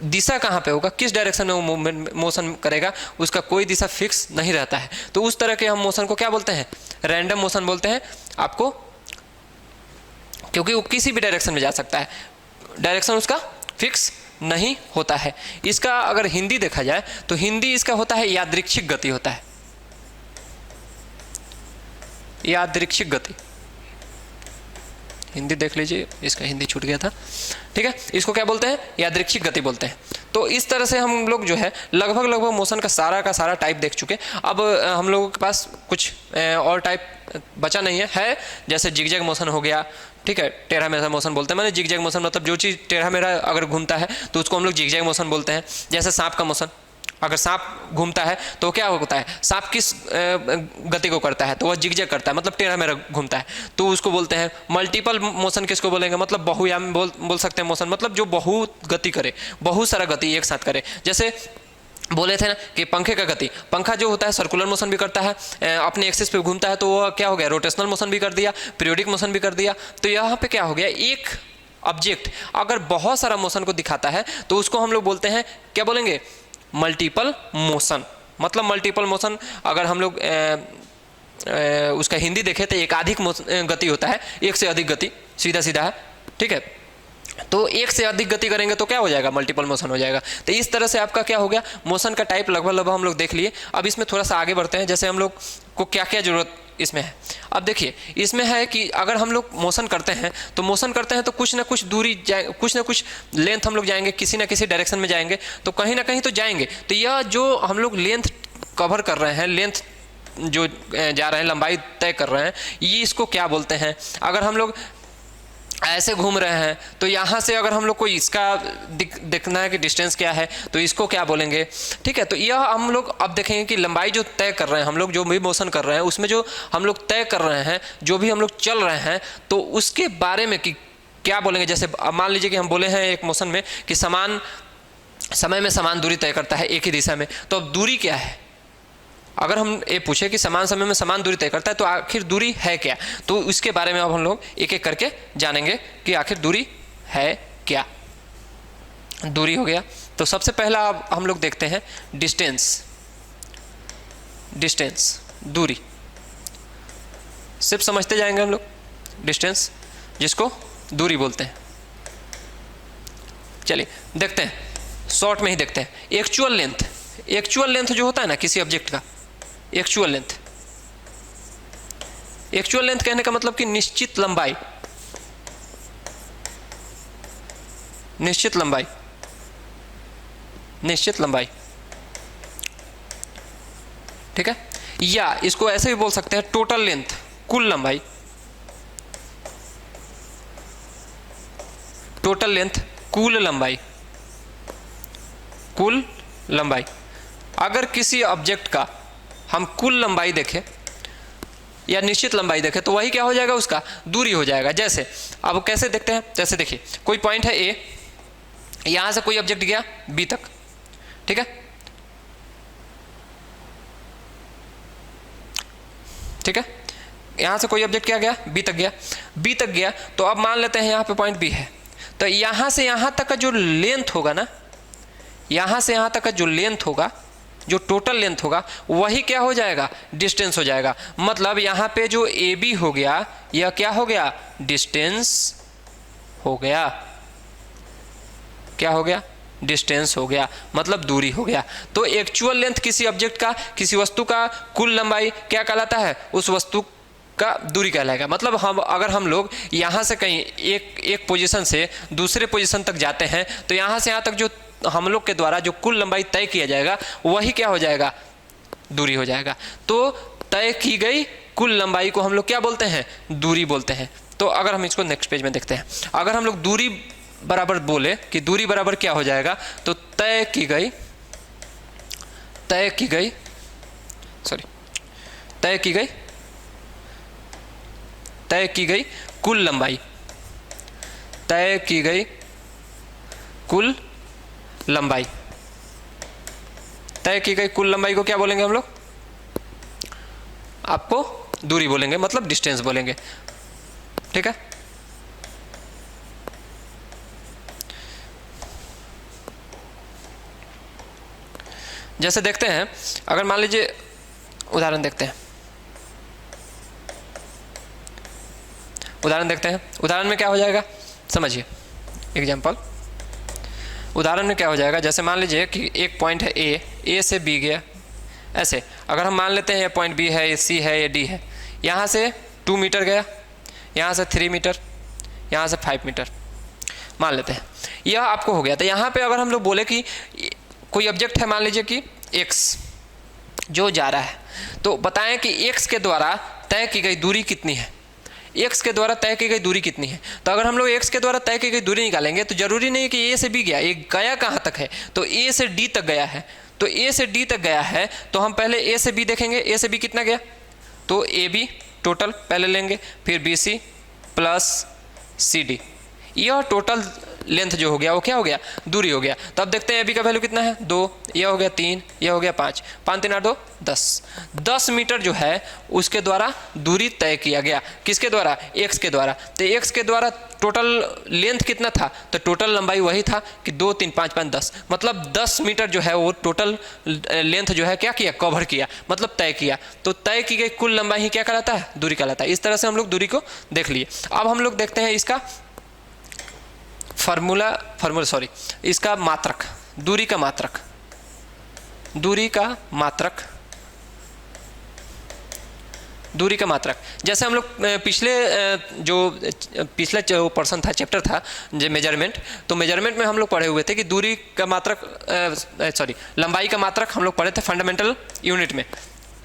दिशा कहाँ पे होगा, किस डायरेक्शन में वो मूवमेंट मोशन करेगा, उसका कोई दिशा फिक्स नहीं रहता है, तो उस तरह के हम मोशन को क्या बोलते हैं, रैंडम मोशन बोलते हैं आपको, क्योंकि वो किसी भी डायरेक्शन में जा सकता है, डायरेक्शन उसका फिक्स नहीं होता है। इसका अगर हिंदी देखा जाए तो हिंदी इसका होता है यादृच्छिक गति होता है, यादृच्छिक गति, हिंदी देख लीजिए, इसका हिंदी छूट गया था, ठीक है, इसको क्या बोलते हैं, यादृच्छिक गति बोलते हैं। तो इस तरह से हम लोग जो है लगभग मोशन का सारा टाइप देख चुके। अब हम लोगों के पास कुछ और टाइप बचा नहीं है जैसे जिगजैग मोशन हो गया, ठीक है, टेढ़ा मेढ़ा मोशन बोलते हैं, मैंने जिगजैग मोशन मतलब जो चीज़ टेढ़ा मेढ़ा अगर घूमता है तो उसको हम लोग जिगजैग मोशन बोलते हैं। जैसे सांप का मोशन, अगर सांप घूमता है तो क्या होता है, सांप किस गति को करता है, तो वह जिगजैग करता है, मतलब टेढ़ा मेढ़ा घूमता है, तो उसको बोलते हैं। मल्टीपल मोशन किसको बोलेंगे, मतलब बहुयाम बोल सकते हैं मोशन, मतलब जो बहुत गति करे, बहुत सारा गति एक साथ करे। जैसे बोले थे ना कि पंखे का गति, पंखा जो होता है सर्कुलर मोशन भी करता है, अपने एक्सिस पे घूमता है, तो वो क्या हो गया, रोटेशनल मोशन भी कर दिया, पीरियोडिक मोशन भी कर दिया। तो यहाँ पे क्या हो गया, एक ऑब्जेक्ट अगर बहुत सारा मोशन को दिखाता है तो उसको हम लोग बोलते हैं, क्या बोलेंगे, मल्टीपल मोशन। मतलब मल्टीपल मोशन अगर हम लोग उसका हिंदी देखें तो एकाधिक गति होता है, एक से अधिक गति, सीधा सीधा है, ठीक है। तो एक से अधिक गति करेंगे तो क्या हो जाएगा, मल्टीपल मोशन हो जाएगा। तो इस तरह से आपका क्या हो गया, मोशन का टाइप लगभग हम लोग देख लिए। अब इसमें थोड़ा सा आगे बढ़ते हैं, जैसे हम लोग को क्या क्या जरूरत इसमें है। अब देखिए इसमें है कि अगर हम लोग मोशन करते हैं तो कुछ ना कुछ दूरी कुछ ना कुछ लेंथ हम लोग जाएंगे, किसी ना किसी डायरेक्शन में जाएंगे, तो कहीं ना कहीं तो जाएंगे। तो यह जो हम लोग लेंथ कवर कर रहे हैं, लेंथ जो जा रहे हैं, लंबाई तय कर रहे हैं, ये इसको क्या बोलते हैं। अगर हम लोग ऐसे घूम रहे हैं, तो यहाँ से अगर हम लोग को इसका देखना है कि डिस्टेंस क्या है, तो इसको क्या बोलेंगे, ठीक है। तो यह हम लोग अब देखेंगे कि लंबाई जो तय कर रहे हैं हम लोग, जो भी मोशन कर रहे हैं उसमें जो हम लोग तय कर रहे हैं, जो भी हम लोग चल रहे हैं, तो उसके बारे में कि क्या बोलेंगे। जैसे मान लीजिए कि हम बोले हैं एक मोशन में कि समान समय में समान दूरी तय करता है एक ही दिशा में, तो अब दूरी क्या है। अगर हम ये पूछे कि समान समय में समान दूरी तय करता है, तो आखिर दूरी है क्या, तो इसके बारे में अब हम लोग एक एक करके जानेंगे कि आखिर दूरी है क्या। दूरी हो गया, तो सबसे पहला अब हम लोग देखते हैं डिस्टेंस। डिस्टेंस दूरी सिर्फ समझते जाएंगे हम लोग, डिस्टेंस जिसको दूरी बोलते हैं। चलिए देखते हैं, शॉर्ट में ही देखते हैं। एक्चुअल लेंथ, एक्चुअल लेंथ जो होता है ना किसी ऑब्जेक्ट का, एक्चुअल लेंथ, एक्चुअल लेंथ कहने का मतलब कि निश्चित लंबाई, निश्चित लंबाई, निश्चित लंबाई, ठीक है। या इसको ऐसे भी बोल सकते हैं टोटल लेंथ, कुल लंबाई, टोटल लेंथ कुल लंबाई, कुल लंबाई। अगर किसी ऑब्जेक्ट का हम कुल लंबाई देखें या निश्चित लंबाई देखें, तो वही क्या हो जाएगा, उसका दूरी हो जाएगा। जैसे अब कैसे देखते हैं, जैसे देखिए कोई पॉइंट है ए, यहां से कोई ऑब्जेक्ट गया बी तक, ठीक है, ठीक है, यहां से कोई ऑब्जेक्ट क्या गया बी तक गया, बी तक गया। तो अब मान लेते हैं यहां पे पॉइंट बी है, तो यहां से यहां तक का जो लेंथ होगा ना, यहां से यहां तक का जो लेंथ होगा, जो टोटल लेंथ होगा, वही क्या हो जाएगा, डिस्टेंस हो जाएगा। मतलब यहां पे जो ए बी हो गया, यह क्या हो गया, डिस्टेंस हो गया। क्या हो गया, डिस्टेंस हो गया, मतलब दूरी हो गया। तो एक्चुअल लेंथ किसी ऑब्जेक्ट का, किसी वस्तु का कुल लंबाई क्या कहलाता है, उस वस्तु का दूरी कहलाएगा। मतलब हम अगर हम लोग यहाँ से कहीं एक पोजीशन से दूसरे पोजीशन तक जाते हैं, तो यहाँ से यहाँ तक जो हम लोग के द्वारा जो कुल लंबाई तय किया जाएगा, वही क्या हो जाएगा, दूरी हो जाएगा। तो तय की गई कुल लंबाई को हम लोग क्या बोलते हैं, दूरी बोलते हैं। तो अगर हम इसको नेक्स्ट पेज में देखते हैं, अगर हम लोग दूरी बराबर बोले कि दूरी बराबर क्या हो जाएगा, तो तय की गई कुल लंबाई, तय की गई कुल लंबाई, तय की गई कुल लंबाई को क्या बोलेंगे हम लोग, आपको दूरी बोलेंगे, मतलब डिस्टेंस बोलेंगे, ठीक है। जैसे देखते हैं, अगर मान लीजिए उदाहरण देखते हैं, उदाहरण देखते हैं, उदाहरण में क्या हो जाएगा समझिए, एग्जाम्पल। उदाहरण में क्या हो जाएगा, जैसे मान लीजिए कि एक पॉइंट है ए से बी गया, ऐसे अगर हम मान लेते हैं ये पॉइंट बी है, ये सी है, ये डी है, यहाँ से 2 मीटर गया, यहाँ से 3 मीटर, यहाँ से 5 मीटर मान लेते हैं, यह आपको हो गया। तो यहाँ पे अगर हम लोग बोले कि कोई ऑब्जेक्ट है, मान लीजिए कि x जो जा रहा है, तो बताएं कि x के द्वारा तय की गई दूरी कितनी है, x के द्वारा तय की गई दूरी कितनी है। तो अगर हम लोग x के द्वारा तय की गई दूरी निकालेंगे, तो जरूरी नहीं है कि a से b गया, ये गया कहाँ तक है, तो a से d तक गया है। तो a से d तक गया है, तो हम पहले a से b देखेंगे, a से b कितना गया, तो AB टोटल पहले लेंगे, फिर BC प्लस CD, यह टोटल लेंथ जो हो गया वो क्या हो गया, दूरी हो गया। तो अब देखते हैं AB का वैल्यू कितना है, 2, यह हो गया 3, यह हो गया 5, 5 3 8 2 10 मीटर जो है उसके द्वारा दूरी तय किया गया। किसके द्वारा, x के द्वारा। तो x के द्वारा टोटल लेंथ कितना था, तो टोटल लंबाई वही था कि 2 3 5 5 10, मतलब 10 मीटर जो है वो टोटल लेंथ जो है क्या किया, कवर किया, मतलब तय किया। तो तय की गई कुल लंबाई ही क्या कहलाता है, दूरी कहलाता है। इस तरह से हम लोग दूरी को देख लिए। अब हम लोग देखते हैं इसका इसका मात्रक, दूरी का मात्रक, दूरी का मात्रक, दूरी का मात्रक। जैसे हम लोग पिछले जो पर्सन था, चैप्टर था जो मेजरमेंट, तो मेजरमेंट में हम लोग पढ़े हुए थे कि दूरी का मात्रक लंबाई का मात्रक हम लोग पढ़े थे फंडामेंटल यूनिट में,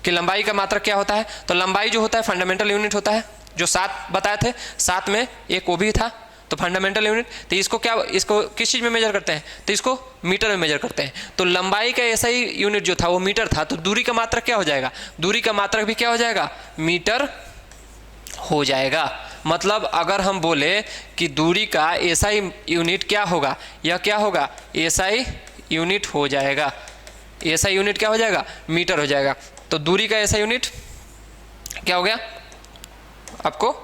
कि लंबाई का मात्रक क्या होता है। तो लंबाई जो होता है फंडामेंटल यूनिट होता है, जो 7 बताए थे, 7 में एक वो भी था, तो फंडामेंटल यूनिट। तो इसको क्या, इसको किस चीज़ में मेजर करते हैं, तो इसको मीटर में मेजर करते हैं। तो लंबाई का ऐसा ही यूनिट जो था वो मीटर था, तो दूरी का मात्रक क्या हो जाएगा, दूरी का मात्रक भी क्या हो जाएगा, मीटर हो जाएगा। मतलब अगर हम बोले कि दूरी का एसआई यूनिट क्या होगा, यह क्या होगा, एसआई यूनिट हो जाएगा। एसआई यूनिट क्या हो जाएगा, मीटर हो जाएगा। तो दूरी का एसआई यूनिट क्या हो गया आपको,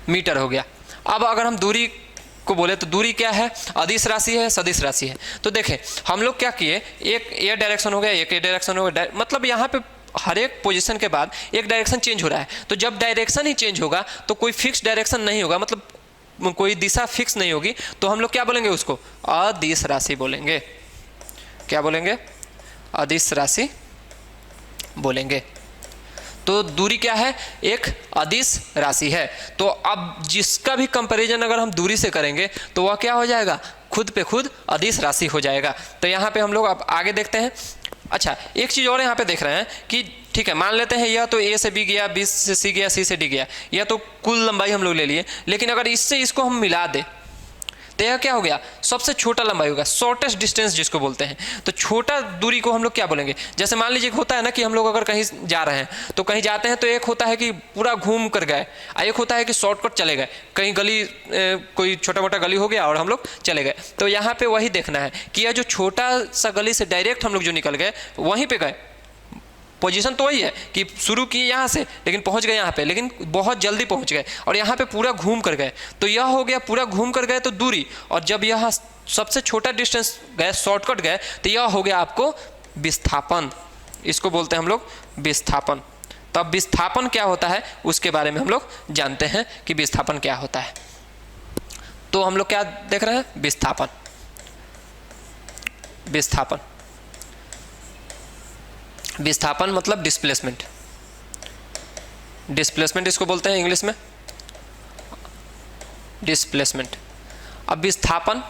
मीटर हो गया। अब अगर हम दूरी को बोले तो दूरी क्या है, अदिश राशि है, सदिश राशि है। तो देखें हम लोग क्या किए, एक ये डायरेक्शन हो गया, एक ये डायरेक्शन हो गया, मतलब यहाँ पे हर एक पोजीशन के बाद एक डायरेक्शन चेंज हो रहा है। तो जब डायरेक्शन ही चेंज होगा तो कोई फिक्स डायरेक्शन नहीं होगा, मतलब कोई दिशा फिक्स नहीं होगी, तो हम लोग क्या बोलेंगे उसको, अदिश राशि बोलेंगे। क्या बोलेंगे, अदिश राशि बोलेंगे। तो दूरी क्या है, एक अदिश राशि है। तो अब जिसका भी कंपैरिजन अगर हम दूरी से करेंगे तो वह क्या हो जाएगा, खुद पे खुद अदिश राशि हो जाएगा। तो यहाँ पे हम लोग अब आगे देखते हैं। अच्छा, एक चीज़ और यहाँ पे देख रहे हैं कि ठीक है, मान लेते हैं यह तो ए से बी गया, बी से सी गया, सी से डी गया, यह तो कुल लंबाई हम लोग ले लिए। लेकिन अगर इससे इसको हम मिला दें तो यह क्या हो गया, सबसे छोटा लंबाई होगा, शॉर्टेस्ट डिस्टेंस जिसको बोलते हैं। तो छोटा दूरी को हम लोग क्या बोलेंगे, जैसे मान लीजिए होता है ना कि हम लोग अगर कहीं जा रहे हैं, तो कहीं जाते हैं तो एक होता है कि पूरा घूम कर गए, एक होता है कि शॉर्टकट चले गए, कहीं गली कोई छोटा मोटा गली हो गया और हम लोग चले गए। तो यहाँ पे वही देखना है कि यह जो छोटा सा गली से डायरेक्ट हम लोग जो निकल गए वहीं पे गए, पोजीशन तो वही है कि शुरू किए यहाँ से लेकिन पहुँच गए यहाँ पे, लेकिन बहुत जल्दी पहुँच गए और यहाँ पे पूरा घूम कर गए। तो यह हो गया पूरा घूम कर गए तो दूरी, और जब यह सबसे छोटा डिस्टेंस गए, शॉर्टकट गए, तो यह हो गया आपको विस्थापन। इसको बोलते हैं हम लोग विस्थापन। तो अब विस्थापन क्या होता है उसके बारे में हम लोग जानते हैं कि विस्थापन क्या होता है। तो हम लोग क्या देख रहे हैं, विस्थापन। विस्थापन, विस्थापन मतलब डिस्प्लेसमेंट। डिस्प्लेसमेंट इसको बोलते हैं इंग्लिश में, डिस्प्लेसमेंट। अब विस्थापन,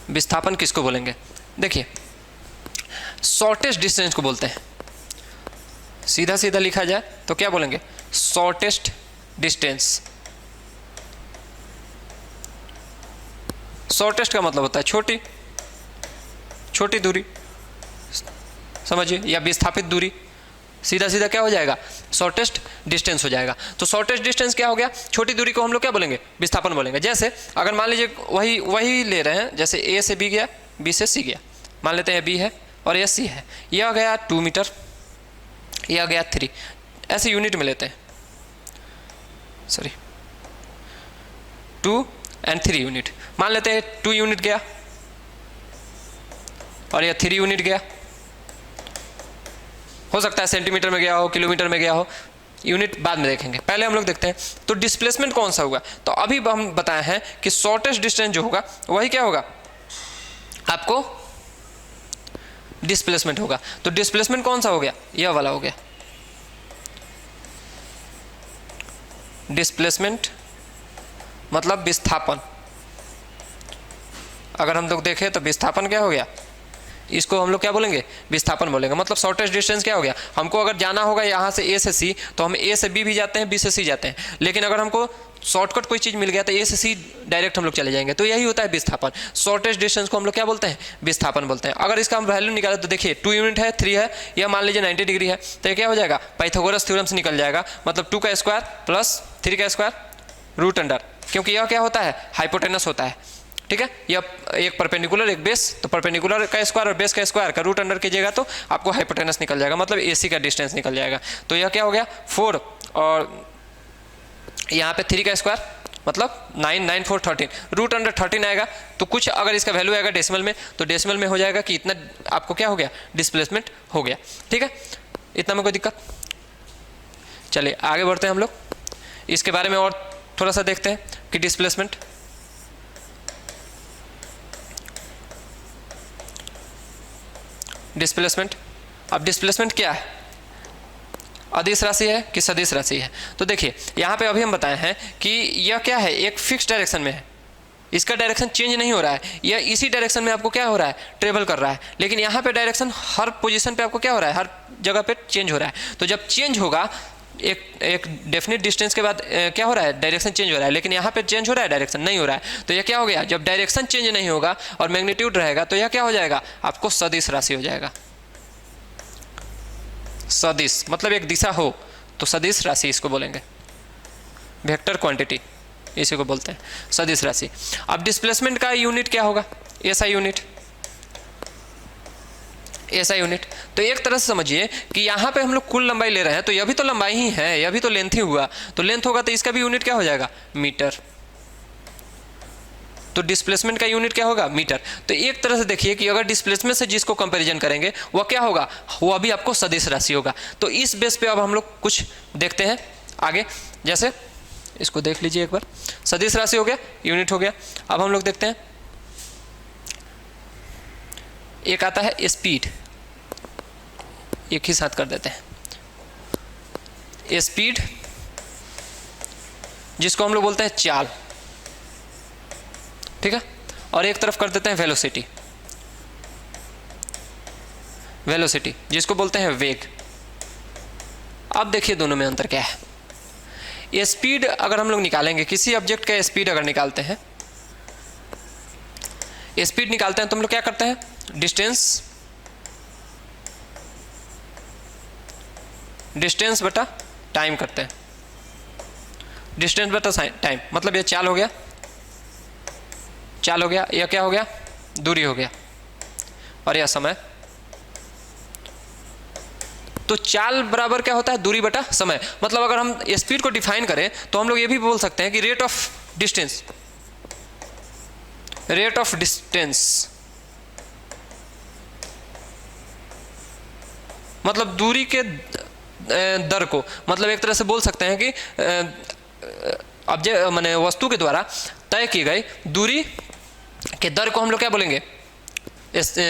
विस्थापन किसको बोलेंगे, देखिए शॉर्टेस्ट डिस्टेंस को बोलते हैं। सीधा सीधा लिखा जाए तो क्या बोलेंगे, शॉर्टेस्ट डिस्टेंस। शॉर्टेस्ट का मतलब होता है छोटी, छोटी दूरी, समझिए, या विस्थापित दूरी। सीधा सीधा क्या हो जाएगा, शॉर्टेस्ट डिस्टेंस हो जाएगा। तो शॉर्टेस्ट डिस्टेंस क्या हो गया, छोटी दूरी को हम लोग क्या बोलेंगे, विस्थापन बोलेंगे। जैसे अगर मान लीजिए वही ले रहे हैं, जैसे ए से बी गया, बी से सी गया, मान लेते हैं बी है और ये सी है, यह गया 2 मीटर, यह गया 3, ऐसे यूनिट में लेते हैं, सॉरी 2 और 3 यूनिट। मान लेते हैं 2 यूनिट गया और यह 3 यूनिट गया, हो सकता है सेंटीमीटर में गया हो, किलोमीटर में गया हो, यूनिट बाद में देखेंगे, पहले हम लोग देखते हैं। तो डिस्प्लेसमेंट कौन सा होगा, तो अभी हम बताए हैं कि शॉर्टेस्ट डिस्टेंस जो होगा वही क्या होगा, आपको डिस्प्लेसमेंट होगा। तो डिस्प्लेसमेंट कौन सा हो गया, यह वाला हो गया। डिस्प्लेसमेंट मतलब विस्थापन। अगर हम लोग देखें तो विस्थापन क्या हो गया, इसको हम लोग क्या बोलेंगे, विस्थापन बोलेंगे। मतलब शॉर्टेस्ट डिस्टेंस क्या हो गया, हमको अगर जाना होगा यहाँ से ए से सी, तो हम ए से बी भी जाते हैं, बी से सी जाते हैं, लेकिन अगर हमको शॉर्टकट कोई चीज़ मिल गया तो ए से सी डायरेक्ट हम लोग चले जाएंगे। तो यही होता है विस्थापन। शॉर्टेस्ट डिस्टेंस को हम लोग क्या बोलते हैं, विस्थापन बोलते हैं। अगर इसका हम वैल्यू निकालें तो देखिए 2 यूनिट है, 3 है, यह मान लीजिए 90 डिग्री है, तो ये क्या हो जाएगा, पाइथागोरस थ्योरम से निकल जाएगा। मतलब 2 का स्क्वायर प्लस 3 का स्क्वायर रूट अंडर, क्योंकि यह क्या होता है, हाइपोटेनस होता है, ठीक है। यह एक परपेंडिकुलर एक बेस, तो परपेंडिकुलर का स्क्वायर और बेस का स्क्वायर का रूट अंडर कीजिएगा तो आपको हाइपोटेनस निकल जाएगा, मतलब एसी का डिस्टेंस निकल जाएगा। तो यह क्या हो गया 4 और यहाँ पे 3 का स्क्वायर मतलब 9, 9 4 13, रूट अंडर 13 आएगा। तो कुछ अगर इसका वैल्यू आएगा डेसिमल में, तो डेसिमल में हो जाएगा कि इतना आपको क्या हो गया, डिस्प्लेसमेंट हो गया, ठीक है। इतना में कोई दिक्कत, चलिए आगे बढ़ते हैं हम लोग, इसके बारे में और थोड़ा सा देखते हैं कि डिस्प्लेसमेंट। डिस्प्लेसमेंट, अब डिस्प्लेसमेंट क्या है, अदिश राशि है कि सदिश राशि है। तो देखिए यहाँ पे अभी हम बताए हैं कि यह क्या है, एक फिक्स डायरेक्शन में है, इसका डायरेक्शन चेंज नहीं हो रहा है, यह इसी डायरेक्शन में आपको क्या हो रहा है, ट्रेवल कर रहा है। लेकिन यहाँ पे डायरेक्शन हर पोजीशन पे आपको क्या हो रहा है, हर जगह पे चेंज हो रहा है। तो जब चेंज होगा एक डेफिनेट डिस्टेंस के बाद क्या हो रहा है, डायरेक्शन चेंज हो रहा है, लेकिन यहाँ पे चेंज हो रहा है, डायरेक्शन नहीं हो रहा है। तो यह क्या हो गया, जब डायरेक्शन चेंज नहीं होगा और मैग्नीट्यूड रहेगा तो यह क्या हो जाएगा, आपको सदिश राशि हो जाएगा। सदिश मतलब एक दिशा हो तो सदिश राशि इसको बोलेंगे, वेक्टर क्वांटिटी इसी को बोलते हैं सदिश राशि। अब डिस्प्लेसमेंट का यूनिट क्या होगा, एसआई यूनिट, एसआई यूनिट। तो एक तरह से समझिए कि यहाँ पे हम लोग कुल लंबाई ले रहे हैं, तो यह भी तो लंबाई ही है, यह भी तो लेंथ ही हुआ, तो लेंथ होगा तो इसका भी यूनिट क्या हो जाएगा, मीटर। तो डिस्प्लेसमेंट का यूनिट क्या होगा, मीटर। तो एक तरह से देखिए कि अगर डिस्प्लेसमेंट से जिसको कंपैरिजन करेंगे वह क्या होगा, वह भी आपको सदिश राशि होगा। तो इस बेस पे अब हम लोग कुछ देखते हैं आगे, जैसे इसको देख लीजिए एक बार, सदिश राशि हो गया, यूनिट हो गया। अब हम लोग देखते हैं एक आता है स्पीड, एक ही साथ कर देते हैं, स्पीड जिसको हम लोग बोलते हैं चाल, ठीक है, और एक तरफ कर देते हैं वेलोसिटी, वेलोसिटी जिसको बोलते हैं वेग। अब देखिए दोनों में अंतर क्या है। स्पीड अगर हम लोग निकालेंगे, किसी ऑब्जेक्ट का स्पीड अगर निकालते हैं, स्पीड निकालते हैं तो हम लोग क्या करते हैं, डिस्टेंस, डिस्टेंस बटा टाइम करते हैं, डिस्टेंस बटा टाइम, मतलब ये चाल हो गया, चाल हो गया, यह क्या हो गया, दूरी हो गया, और यह समय। तो चाल बराबर क्या होता है, दूरी बटा समय। मतलब अगर हम स्पीड को डिफाइन करें तो हम लोग ये भी बोल सकते हैं कि rate of distance, rate of distance मतलब दूरी के दर को, मतलब एक तरह से बोल सकते हैं कि ऑब्जेक्ट माने वस्तु के द्वारा तय की गई दूरी के दर को हम लोग क्या बोलेंगे,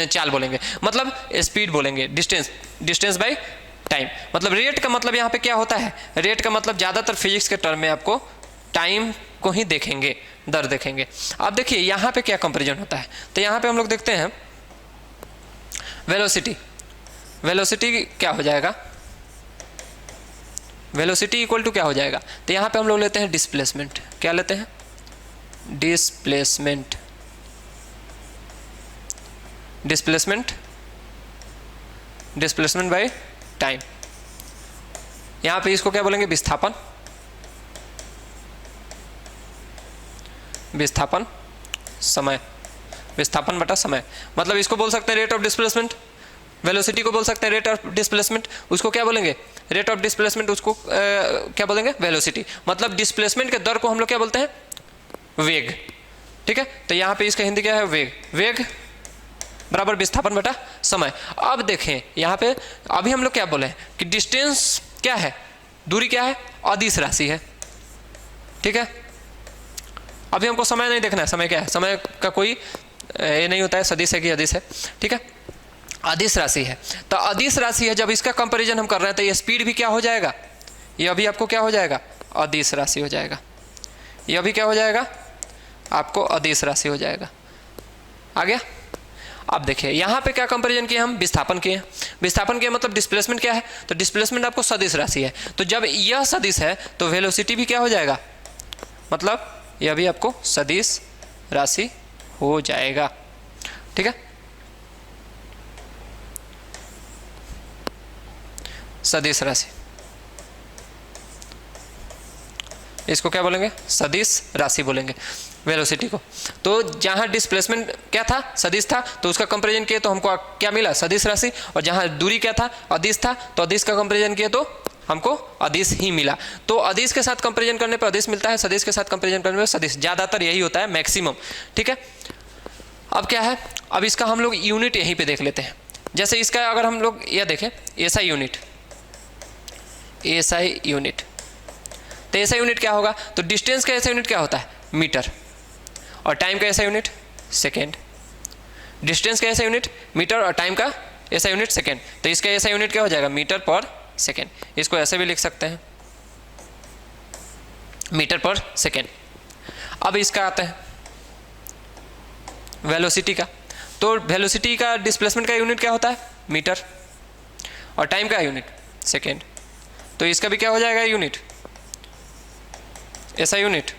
चाल बोलेंगे, मतलब स्पीड बोलेंगे, डिस्टेंस, डिस्टेंस बाय टाइम। मतलब रेट का मतलब यहाँ पे क्या होता है, रेट का मतलब ज़्यादातर फिजिक्स के टर्म में आपको टाइम को ही देखेंगे, दर देखेंगे। अब देखिए यहाँ पे क्या कंपैरिजन होता है, तो यहाँ पे हम लोग देखते हैं वेलोसिटी, वेलोसिटी क्या हो जाएगा, वेलोसिटी इक्वल टू क्या हो जाएगा, तो यहाँ पे हम लोग लेते हैं डिस्प्लेसमेंट, क्या लेते हैं, displacement, displacement, displacement by time. यहाँ पे इसको क्या बोलेंगे, विस्थापन, विस्थापन समय, विस्थापन बटा समय। मतलब इसको बोल सकते हैं रेट ऑफ डिस्प्लेसमेंट, वेलोसिटी को बोल सकते हैं रेट ऑफ डिस्प्लेसमेंट, उसको क्या बोलेंगे, रेट ऑफ डिस्प्लेसमेंट, उसको क्या बोलेंगे, वेलोसिटी। मतलब डिस्प्लेसमेंट के दर को हम लोग क्या बोलते हैं, वेग, ठीक है। तो यहाँ पे इसका हिंदी क्या है, वेग, वेग बराबर विस्थापन बटा समय। अब देखें यहाँ पे अभी हम लोग क्या बोले कि डिस्टेंस क्या है, दूरी क्या है, अदिश राशि है, ठीक है। अभी हमको समय नहीं देखना है, समय क्या है, समय का कोई ये नहीं होता है सदिश है कि अदिश है, ठीक है, अदिश राशि है। तो अदिश राशि है, जब इसका कंपैरिजन हम कर रहे हैं तो ये स्पीड भी क्या हो जाएगा, ये अभी आपको क्या हो जाएगा, अदिश राशि हो जाएगा, ये अभी क्या हो जाएगा, आपको अदिश राशि हो जाएगा। आ गया। अब देखिए यहाँ पे क्या कंपैरिजन किए हम, विस्थापन किए, विस्थापन किए मतलब डिस्प्लेसमेंट क्या है, तो डिस्प्लेसमेंट आपको सदिश राशि है। तो जब यह सदिश है तो वेलोसिटी भी क्या हो जाएगा, मतलब यह भी आपको सदिश राशि हो जाएगा, ठीक है। सदिश राशि, इसको क्या बोलेंगे, सदिश राशि बोलेंगे वेलोसिटी को। तो जहाँ डिस्प्लेसमेंट क्या था, सदिश था, तो उसका कंपैरिजन किए तो हमको क्या मिला, सदिश राशि। और जहाँ दूरी क्या था, अदिश था, तो अदिश का कंपैरिजन किए तो हमको अदिश ही मिला। तो अदिश के साथ कंपैरिजन करने पर अदिश मिलता है, सदिश के साथ कंपैरिजन करने पर सदिश, ज़्यादातर यही होता है, मैक्सिमम, ठीक है। अब क्या है, अब इसका हम लोग यूनिट यहीं पे देख लेते हैं। जैसे इसका अगर हम लोग यह देखें, एसआई यूनिट, एसआई यूनिट, तो एसआई यूनिट क्या होगा, तो डिस्टेंस का एसआई यूनिट क्या होता है, मीटर, और टाइम का एसआई यूनिट सेकेंड। डिस्टेंस का एसआई यूनिट मीटर और टाइम का एसआई यूनिट सेकेंड। तो इसका एसआई यूनिट क्या हो जाएगा, मीटर पर सेकेंड। इसको ऐसे भी लिख सकते हैं, मीटर पर सेकेंड। अब इसका आता है वेलोसिटी का, तो वेलोसिटी का डिस्प्लेसमेंट का यूनिट क्या होता है, मीटर, और टाइम का यूनिट सेकेंड। तो इसका भी क्या हो जाएगा यूनिट, ऐसा यूनिट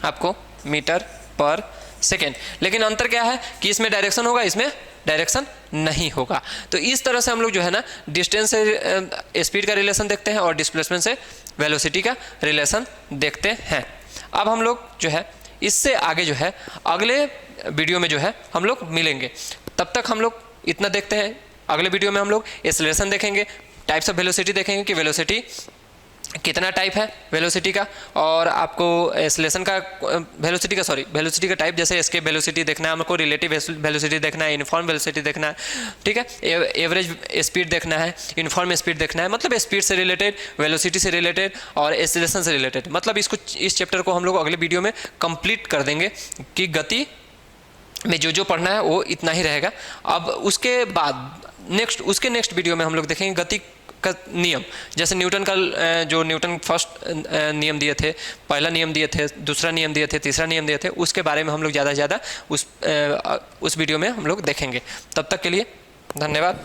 आपको मीटर पर सेकेंड। लेकिन अंतर क्या है कि इसमें डायरेक्शन होगा, इसमें डायरेक्शन नहीं होगा। तो इस तरह से हम लोग जो है ना डिस्टेंस से स्पीड का रिलेशन देखते हैं और डिस्प्लेसमेंट से वेलोसिटी का रिलेशन देखते हैं। अब हम लोग जो है इससे आगे जो है अगले वीडियो में जो है हम लोग मिलेंगे। तब तक हम लोग इतना देखते हैं, अगले वीडियो में हम लोग एक्सेलरेशन देखेंगे, टाइप्स ऑफ वेलोसिटी देखेंगे कि वेलोसिटी कितना टाइप है वेलोसिटी का, और आपको एक्सेलरेशन का वेलोसिटी का टाइप, जैसे एस्केप वेलोसिटी देखना है हमको, रिलेटिव वेलोसिटी देखना है, यूनिफॉर्म वेलोसिटी देखना है, ठीक है, एवरेज स्पीड देखना है, यूनिफॉर्म स्पीड देखना है, मतलब स्पीड से रिलेटेड, वेलोसिटी से रिलेटेड और एक्सेलरेशन से रिलेटेड। मतलब इस चैप्टर को हम लोग अगले वीडियो में कंप्लीट कर देंगे कि गति में जो पढ़ना है वो इतना ही रहेगा। अब उसके बाद उसके नेक्स्ट वीडियो में हम लोग देखेंगे गति का नियम, जैसे न्यूटन का जो न्यूटन फर्स्ट नियम दिए थे, पहला नियम दिए थे, दूसरा नियम दिए थे, तीसरा नियम दिए थे, उसके बारे में हम लोग ज़्यादा से ज़्यादा उस वीडियो में हम लोग देखेंगे। तब तक के लिए धन्यवाद।